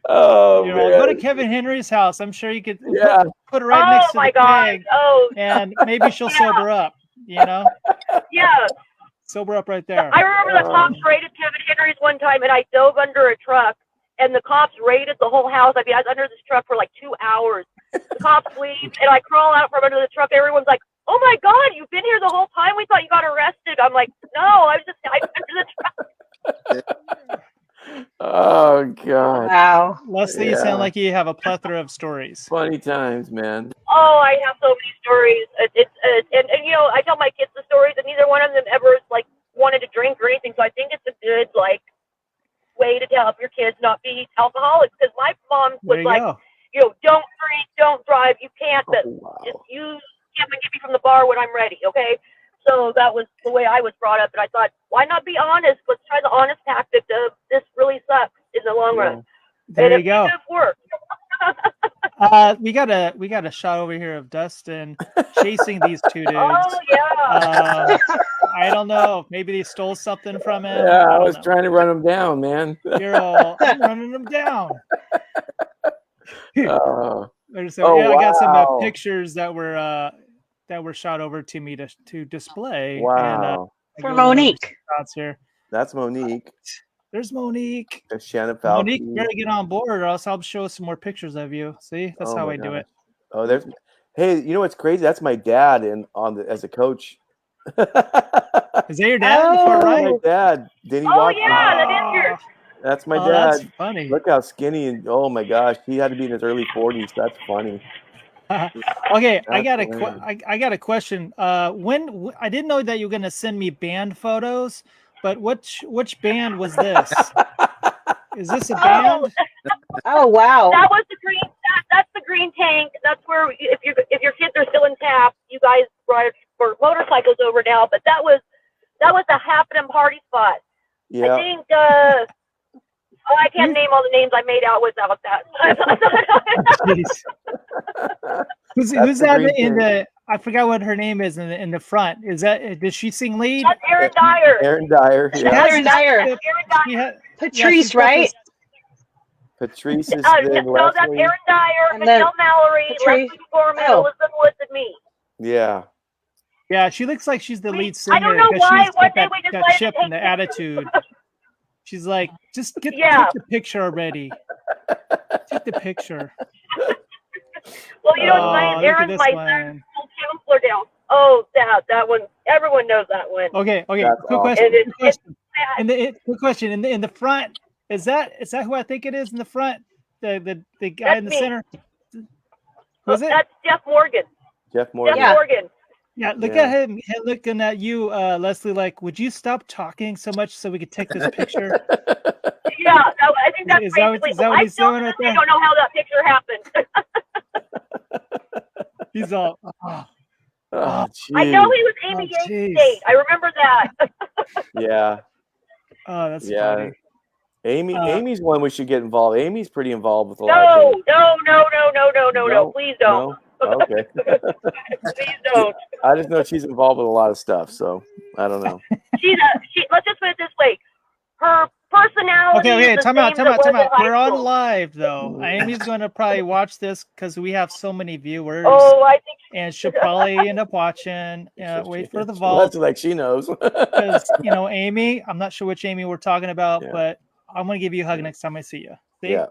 Oh You man! know, go to Kevin Henry's house. I'm sure you could Yeah. put it right next to my the God. keg, Oh, and maybe she'll sober up. You know, yeah. sober up right there. I remember the cops raided Kevin Henry's one time, and I dove under a truck, and the cops raided the whole house. I mean, I was under this truck for like 2 hours. The cops leave, and I crawl out from under the truck. Everyone's like, "Oh my God, you've been here the whole time? We thought you got arrested." I'm like, "No, I was under the truck." Oh god! Wow. Leslie, you Yeah. sound like you have a plethora of stories. Funny times, man. Oh, I have so many stories. And you know, I tell my kids the stories, and neither one of them ever like wanted to drink or anything. So I think it's a good like way to help your kids not be alcoholics. Because my mom was There you like, go. you know, don't drink, don't drive. You can't, but Oh, wow. just use him and get me from the bar when I'm ready. Okay. So that was the way I was brought up, and I thought, why not be honest? Let's try the honest tactic of this really sucks in the long run. There and you go. It worked. We got a shot over here of Dustin chasing these two dudes. Oh yeah. I don't know. Maybe they stole something from him. Yeah, I don't was know. trying to run them down, man. You're all I'm running them down. Oh, So yeah, I got some wow. pictures that were shot over to me to display. And wow. For Go over Monique. shots here. That's Monique. There's Monique. There's Shannon Falke. Monique, you better get on board, or else I'll show some more pictures of you. See, that's Oh how my I do it. gosh. Oh, there's. Hey, you know what's crazy? That's my dad as a coach. Is that your dad? Oh. Far right? My dad. Denny Oh Watson. yeah, that is your. That's my That's dad. funny. Look how skinny and oh my gosh, he had to be in his early 40s. That's funny. Okay, I That's got I got a question. When I didn't know that you were gonna send me band photos, but which band was this? Is this a band? Oh wow. That was the green. That's the green tank. That's where if your kids are still in TAP, you guys ride for motorcycles over now. But that was the happening party spot. Yeah. I think. I can't name all the names I made out without that. Jeez. Who's the that green in tank. the? I forgot what her name is in the front. Is that did she sing lead? That's Aaron Dyer. Aaron Dyer. She Yeah. has Aaron this- Dyer. Aaron Dyer. she ha- Patrice, she's got right? this- Patrice is No, then that's Leslie. Aaron Dyer, And then Michelle Mallory, Patrice- Leslie Gorman, oh. Elizabeth Woods, and me. Yeah. Yeah, she looks like she's the We- lead singer. I don't know 'cause why. she's One got day that, we that decided chip to and the take attitude. She's like, just get Yeah. take the picture already. Take the picture. Well, you know what's Oh, funny? look at Aaron's this my one. son's counselor down. Oh, that one. Everyone knows that one. Okay. That's Quick awesome. question. And Quick question. Sad. Quick question. In the front, is that who I think it is in the front? The guy That's in the me. center. Who's it? That's Jeff Morgan. Jeff Morgan. Jeff Yeah. Morgan. Yeah. Look Yeah. at him looking at you, Leslie. Like, would you stop talking so much so we could take this picture? Yeah, I think that's Is that what- basically. is that what I he's still doing right I there? don't know how that picture happened. He's all. Oh, Oh, I know geez. he was Amy Oh, Yates' jeez. date. I remember that. Yeah. oh, that's Yeah. funny. Amy's one we should get involved. Amy's pretty involved with a lot No, of things. no. Please don't. No? Okay. Please don't. I just know she's involved with a lot of stuff, so I don't know. Let's just put it this way. Her personality. Okay. is the Time out. same that was in high We're on school. live though. Amy's going to probably watch this because we have so many viewers, Oh, I think. and she'll probably end up watching. Wait for the Well, vault. that's like she knows. Because Amy, I'm not sure which Amy we're talking about, Yeah. but I'm gonna give you a hug next time I see you. See? Yeah.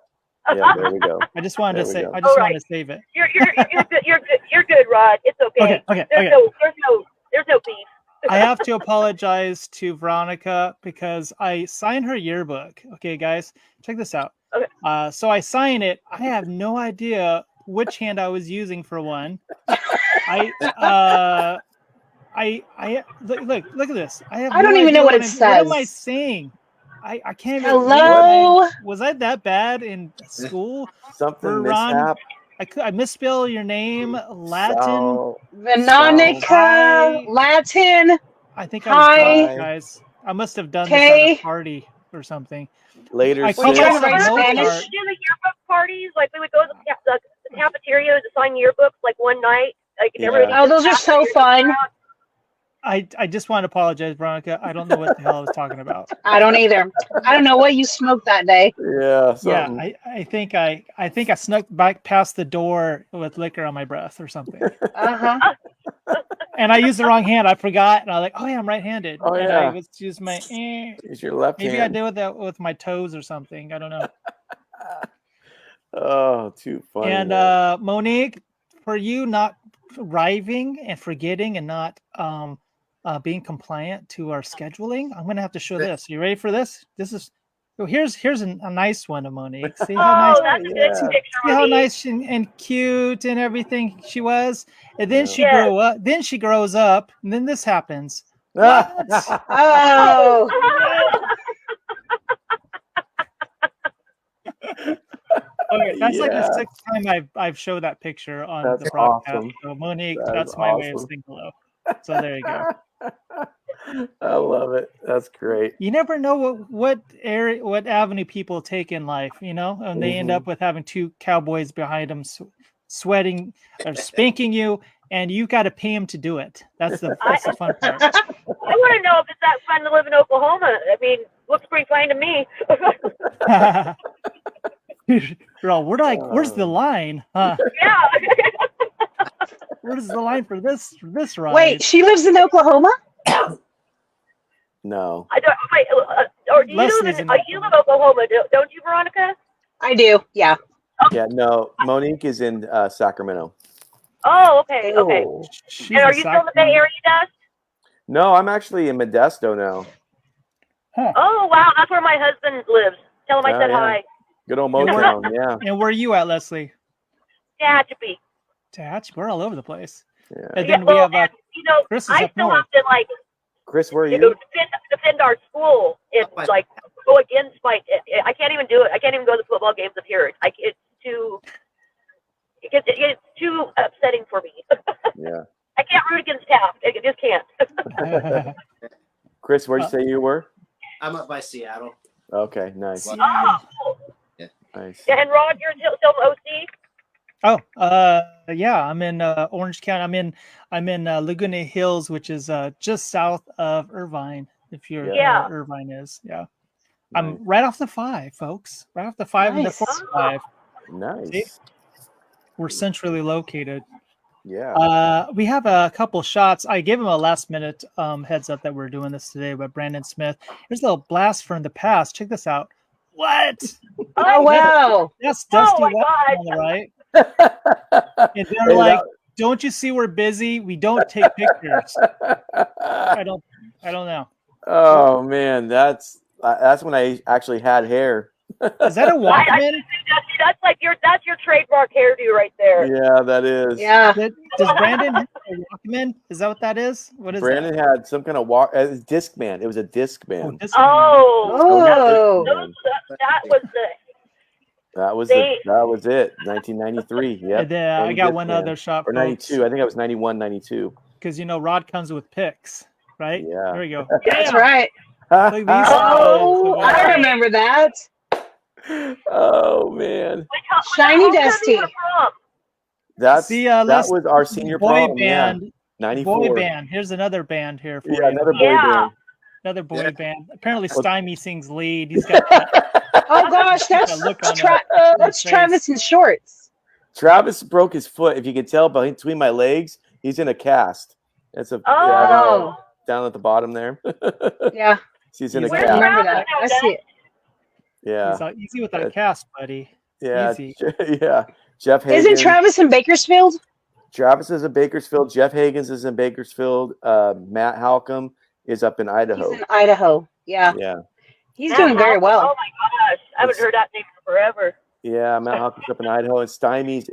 Yeah, there we go. I just wanted to There we say. go. I just All wanted right. to save it. You're good. You're good, Rod. It's okay. Okay. There's no beef. I have to apologize to Veronica because I signed her yearbook. Okay, guys, check this out. Okay. So I sign it. I have no idea which hand I was using for one. I look at this. I don't even know what it What am I says. saying? I can't. Hello? Was I that bad in school? Something Ron, mishap. I misspell your name. Latin. Sal- Veronica, Hi. Latin. I think I was Hi. drunk, guys. I must have done Okay. this at a party or something. Later, I sis. called trying to it write a note Spanish? card. Do the yearbook parties, like we would go to the cafeteria to sign yearbooks, like one night. Like Yeah. everybody. Oh, those are so fun. I just want to apologize, Veronica. I don't know what the hell I was talking about. I don't either. I don't know what you smoked that day. Yeah. Yeah, Something. I think I snuck back past the door with liquor on my breath or something. Uh-huh. And I used the wrong hand. I forgot, and I was like, "Oh yeah, I'm right-handed." Oh, and yeah. I was just my. It's your left Maybe I hand. did with that with my toes or something. I don't know. Oh, too funny. And man. Monique, for you not arriving and forgetting and not being compliant to our scheduling, I'm gonna have to show this. You ready for this? This is here's a nice one of Monique. See how nice. Oh, that's a Yeah. good picture. See how Monique. nice and cute and everything she was. And then Yeah. she Yes. grew up. Then she grows up, and then this happens. Oh. Okay, that's like Yeah. the sixth time I've showed that picture on That's the broadcast. awesome. So Monique, That is that's my way of awesome. saying hello. So there you go. I love it. That's great. You never know what avenue people take in life, and they end Mhm. up with having two cowboys behind them sweating or spanking you, and you got to pay them to do it. That's the fun part. I want to know if it's that fun to live in Oklahoma. I mean, looks pretty fine to me. Bro, where's the line? Huh? Yeah. Where's the line for this ride? Wait, she lives in Oklahoma? No. I don't. Or do you live Leslie's in? in You live in Oklahoma, don't you, Veronica? I do. Yeah. Yeah, no. Monique is in Sacramento. Oh, okay, okay. Oh. She's And are in you still in the Bay Sacramento. Area, Dust? No, I'm actually in Modesto now. Huh. Oh, wow, that's where my husband lives. Tell him I Oh, said yeah. hi. Good old And where- Motown, yeah. And where are you at, Leslie? Tehachapi. Tehachapi. We're all over the place. Yeah. And Yeah, then we well, have and, you know, Chris is I up still north. have to like Chris, where are you know, you? defend our school. It's like go against my. I can't even do it. I can't even go to the football games up here. It's too. It gets too upsetting for me. Yeah. I can't root against Taft. I just can't. Chris, where'd you say you were? I'm up by Seattle. Okay, nice. Oh, cool. Nice. Yeah, and Rod, you're still OC. Oh, yeah, I'm in Orange County. I'm in Laguna Hills, which is just south of Irvine. If you're Yeah. where Irvine is, yeah. Nice. I'm right off the 5, folks. Right off the 5 and the Nice. 45. Nice. We're centrally located. Yeah. We have a couple shots. I gave him a last minute heads up that we're doing this today by Brandon Smith. Here's a little blast from the past. Check this out. What? Oh wow. That's Dusty my Watson God. on the right. And they're like, "Don't you see we're busy? We don't take pictures." I don't know. Oh man, that's when I actually had hair. Is that a Walkman? That's your trademark hairdo right there. Yeah, that is. Yeah. Does Brandon have a Walkman? Is that what that is? What is Brandon that? had some kind of Discman. It was a Discman. Discman. Oh. That was the. That was it. 1993. Yeah. And then I got one other shot. Or 92. I think I was 91, 92. Because Rod comes with pics, right? Yeah. There we go. That's right. Look at these Oh, photos. I remember that. Oh man. Shiny Dusty. That let's was our senior boy prom. band. Yeah. 94. Boy band. Here's another band here for Yeah, you. another boy band. Another boy Yeah. band. Apparently, Stymie sings lead. He's got that. Oh gosh, that's look on that's face. Travis in shorts. Travis broke his foot. If you can tell between my legs, he's in a cast. That's a Oh. down at the bottom there. Yeah. He's in a Where's I cast. remember that. I see it. Yeah. He's easy with that cast, buddy. Yeah. Easy. Yeah. Jeff Hagen. Isn't Travis in Bakersfield? Travis is in Bakersfield. Jeff Hagens is in Bakersfield. Matt Halcomb is up in Idaho. He's in Idaho. Yeah. Yeah. He's doing very Oh well. my gosh, I haven't heard that name for forever. Yeah, Matt Halcomb's up in Idaho, and Stymie's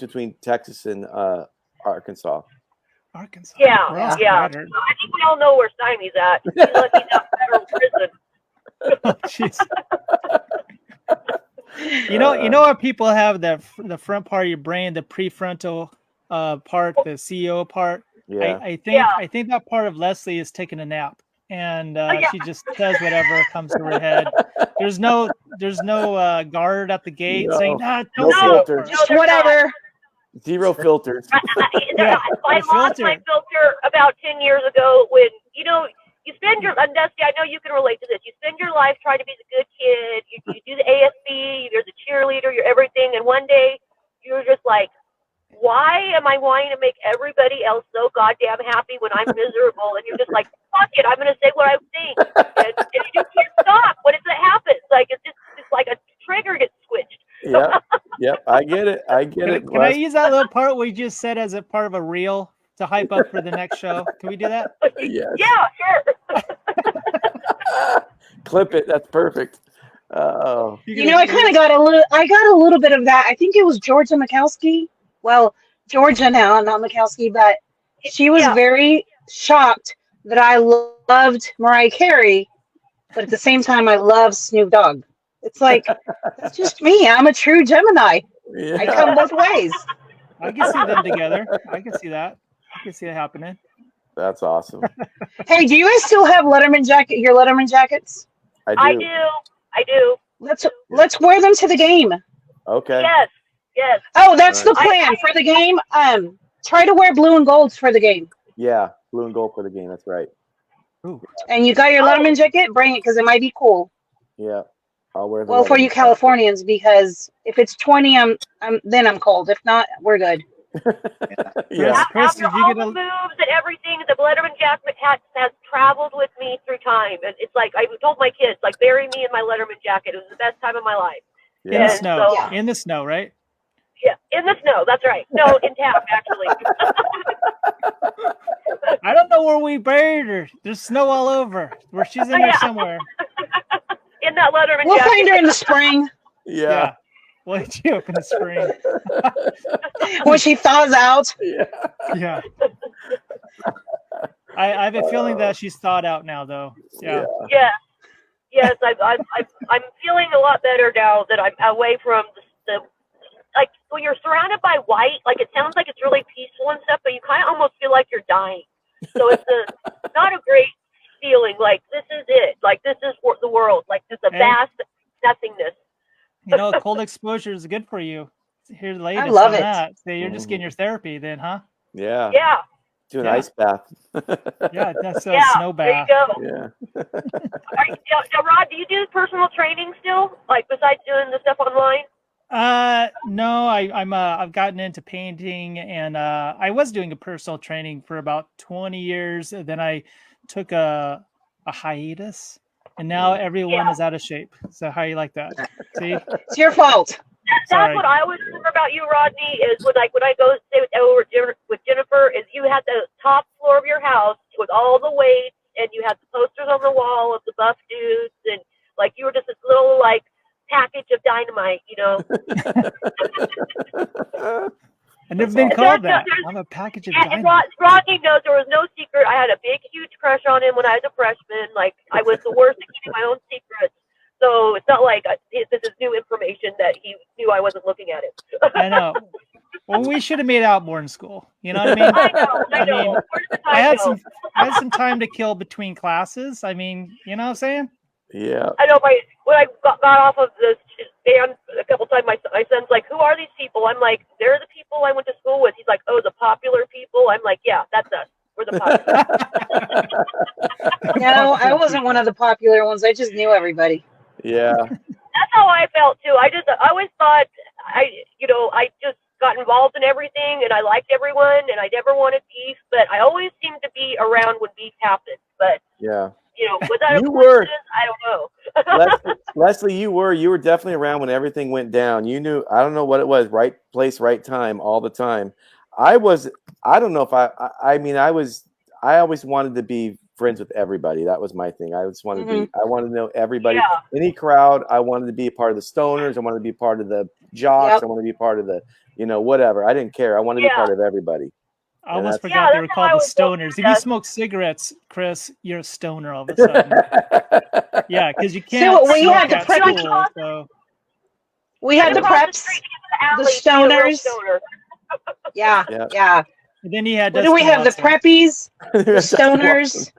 between Texas and Arkansas. Arkansas. Yeah, Where else yeah. could I I think we all know where Stymie's at. He's lucky not out of prison. Oh, jeez. You know how people have the front part of your brain, the prefrontal part, the CEO part. Yeah. I think that part of Leslie is taking a nap, and she just does whatever comes to her head. There's no guard at the gate No. saying, No don't say filter. that." Just whatever. Zero filters. Yeah, I lost my filter about 10 years ago when, you spend your, and Dusty, I know you can relate to this. You spend your life trying to be the good kid. You do the ASB, you're the cheerleader, you're everything. And one day you're just like, why am I wanting to make everybody else so goddamn happy when I'm miserable? And you're just like, fuck it, I'm going to say what I think. And you just can't stop when it happens. Like, it's like a trigger gets switched. Yep. I get it. Can I use that little part we just said as a part of a reel to hype up for the next show? Can we do that? Yes. Yeah, sure. Clip it. That's perfect. Oh. I kind of got a little bit of that. I think it was Georgia Mikowski. Well, Georgia now, not Mikowski, but she was very shocked that I loved Mariah Carey, but at the same time I love Snoop Dogg. It's like, that's just me. I'm a true Gemini. Yeah. I come both ways. I can see them together. I can see that. I can see it happening. That's awesome. Hey, do you guys still have your Letterman jackets? I do. Let's wear them to the game. Okay. Yes. Oh, that's the plan for the game. Try to wear blue and gold for the game. Yeah. Blue and gold for the game. That's right. Ooh. And you got your Letterman jacket? Bring it because it might be cool. Yeah. I'll wear the Well, for Letterman you Californians, because if it's 20, then I'm cold. If not, we're good. Yeah. Chris, After did you all get the a? moves and everything, the Letterman jacket has traveled with me through time. And it's like I told my kids, like, bury me in my Letterman jacket. It was the best time of my life. In the Yeah. snow. Yeah. In the snow, right? Yeah, in the snow. That's right. No, in Taft, actually. I don't know where we buried her. There's snow all over. Where she's in there Yeah. somewhere. In that Letterman We'll jacket. find her in the spring Yeah. We'll hit you up in the spring. when she thaws out. Yeah. Yeah. I have a feeling that she's thawed out now, though. Yeah. Yeah. Yes, I'm feeling a lot better now that I'm away from the like when you're surrounded by white. Like it sounds like it's really peaceful and stuff, but you kind of almost feel like you're dying. So it's not a great feeling. Like this is it. Like this is the world. Like it's a vast nothingness. You know, cold exposure is good for you. Here's the latest love on it. that. So you're just getting your therapy then, huh? Yeah. Yeah. Do an Yeah. ice bath. Yeah, that's a Yeah. snow bath. There you go. Yeah. Now, Rod, do you do personal training still? Like besides doing the stuff online? No, I've gotten into painting and I was doing a personal training for about 20 years. Then I took a hiatus and now everyone is out of shape. So how you like that? See? It's your fault. That's Sorry. what I always remember about you, Rodney, is when I go stay with Jennifer, is you had the top floor of your house with all the weights, and you had the posters on the wall of the buff dudes, and like you were just this little like package of dynamite, you know. I've never been awesome. called that. I'm a package of And dynamite. Rodney knows there was no secret. I had a big, huge crush on him when I was a freshman. Like I was the worst at keeping my own secrets. So it's not like this is new information that he knew I wasn't looking at it. I know. Well, we should have made out more in school. You know what I mean? I know. mean, Where's the time I had go? some time to kill between classes. I mean, you know what I'm saying? Yeah. I know. When I got off of the band a couple times, my son's like, "Who are these people?" I'm like, "They're the people I went to school with." He's like, "Oh, the popular people." I'm like, "Yeah, that's us. We're the popular." No, I wasn't one of the popular ones. I just knew everybody. Yeah. That's how I felt too. I always thought I just got involved in everything and I liked everyone and I never wanted beef, but I always seemed to be around when beef happened. But Yeah. was that a You were. coincidence? I don't know. Leslie, you were definitely around when everything went down. You knew, I don't know what it was, right place, right time, all the time. I don't know if I always wanted to be friends with everybody. That was my thing. I just wanted to I wanted to know everybody, Yeah. any crowd. I wanted to be a part of the stoners. I wanted to be part of the jocks. Yep. I wanted to be part of the, whatever. I didn't care. I wanted to be part of everybody. I almost that's- forgot they were that's called how the I was told, stoners. If yeah. you smoke cigarettes, Chris, you're a stoner all of a sudden. Yeah, because you can't So we smoke had to at prep- school. So We had the Across preps, street into the alley, be a real stoners. stoner. Yeah, Yeah. yeah. and then you had What do we Dustin have? The Watson. preppies, the stoners,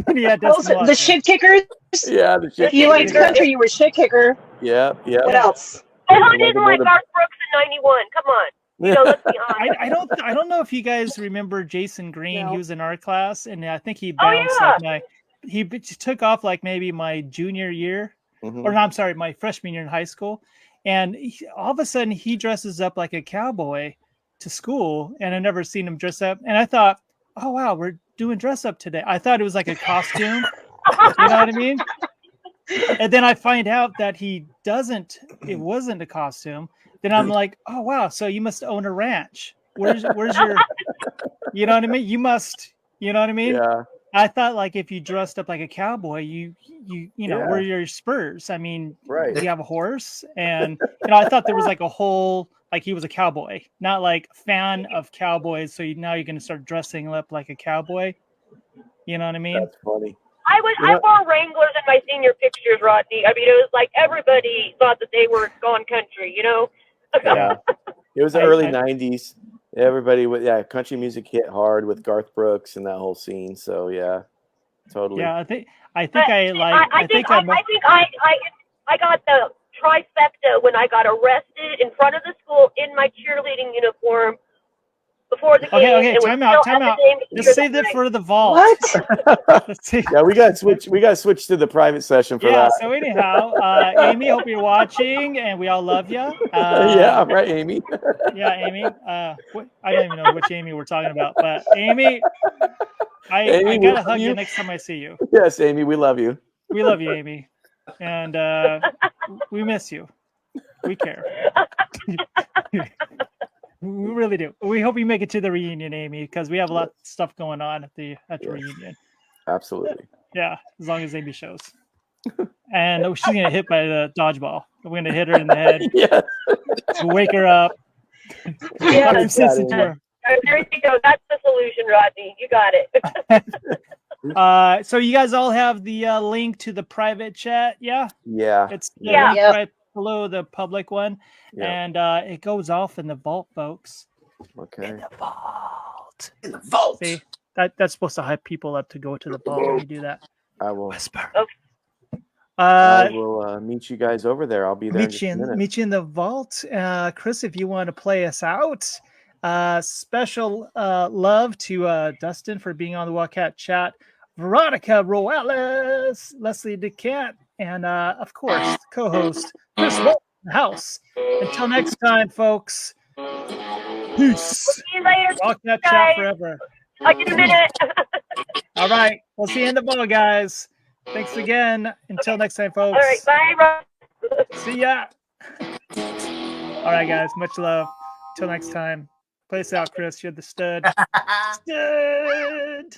Then you had also Dustin the Watson. shit kickers. Yeah, the shit If you liked kickers. country, you were shit kicker. Yeah, yeah. What else? And who Like didn't more like the- Garth Brooks in '91? Come on. Let's be honest. I don't know if you guys remember Jason Green. No. He was in our class, and I think he Oh, bounced yeah. he took off like maybe my junior year, Mhm. or no, I'm sorry, my freshman year in high school. And all of a sudden, he dresses up like a cowboy to school, and I've never seen him dress up. And I thought, oh wow, we're doing dress up today. I thought it was like a costume. You know what I mean? And then I find out that he doesn't. It wasn't a costume. Then I'm like, oh wow, so you must own a ranch. Where's your? You know what I mean? You must. You know what I mean? Yeah. I thought like if you dressed up like a cowboy, you know, Yeah. where are your spurs? I mean, Right. do you have a horse? And I thought there was like a whole like he was a cowboy, not like fan of cowboys. So now you're gonna start dressing up like a cowboy. You know what I mean? That's funny. I wore Wranglers in my senior pictures, Rodney. I mean, it was like everybody thought that they were gone country, you know? Yeah. It was the I- early I- 90s. Everybody country music hit hard with Garth Brooks and that whole scene. So yeah, totally. Yeah, I think I But I think I got the trifecta when I got arrested in front of the school in my cheerleading uniform before the game. Okay, and we time still out, have time the out. name Let's save it for the vault. What? Let's see. Yeah, we got to switch. We got to switch to the private session for Yeah, that. so anyhow, Amy, hope you're watching, and we all love you. Yeah, right, Amy. Yeah, Amy. I don't even know which Amy we're talking about, but Amy, I Amy, we gotta love hug you you. next time I see you. Yes, Amy, we love you. We love you, Amy, and we miss you. We care. We really do. We hope you make it to the reunion, Amy, because we have a lot of stuff going on at the reunion. Absolutely. Yeah, as long as Amy shows. And she's gonna get hit by the dodgeball. We're gonna hit her in the head. Yeah. To wake her up. Yeah. Talk some sense into her. There you go. That's the solution, Rodney. You got it. So you guys all have the link to the private chat, yeah? Yeah. It's the Yeah. link Yep. right below the public one, Yeah. and it goes off in the vault, folks. Okay. In the vault. In the vault. See, that's supposed to hype people up to go to the vault when you do that. I will. Whisper. I will meet you guys over there. I'll be there in just a minute. Meet you in the vault. Chris, if you want to play us out, special love to Dustin for being on the WilDCaT chat, Veronica Roales, Leslie DeCant, and of course, co-host Chris Walt in the house. Until next time, folks. Peace. See you later, WilDCaT guys. chat forever. I'll get a minute. All right. We'll see you in the vault, guys. Thanks again. Until next time, folks. All right. Bye, Rod. See ya. All right, guys. Much love. Till next time. Play us out, Chris. You're the stud. Stud.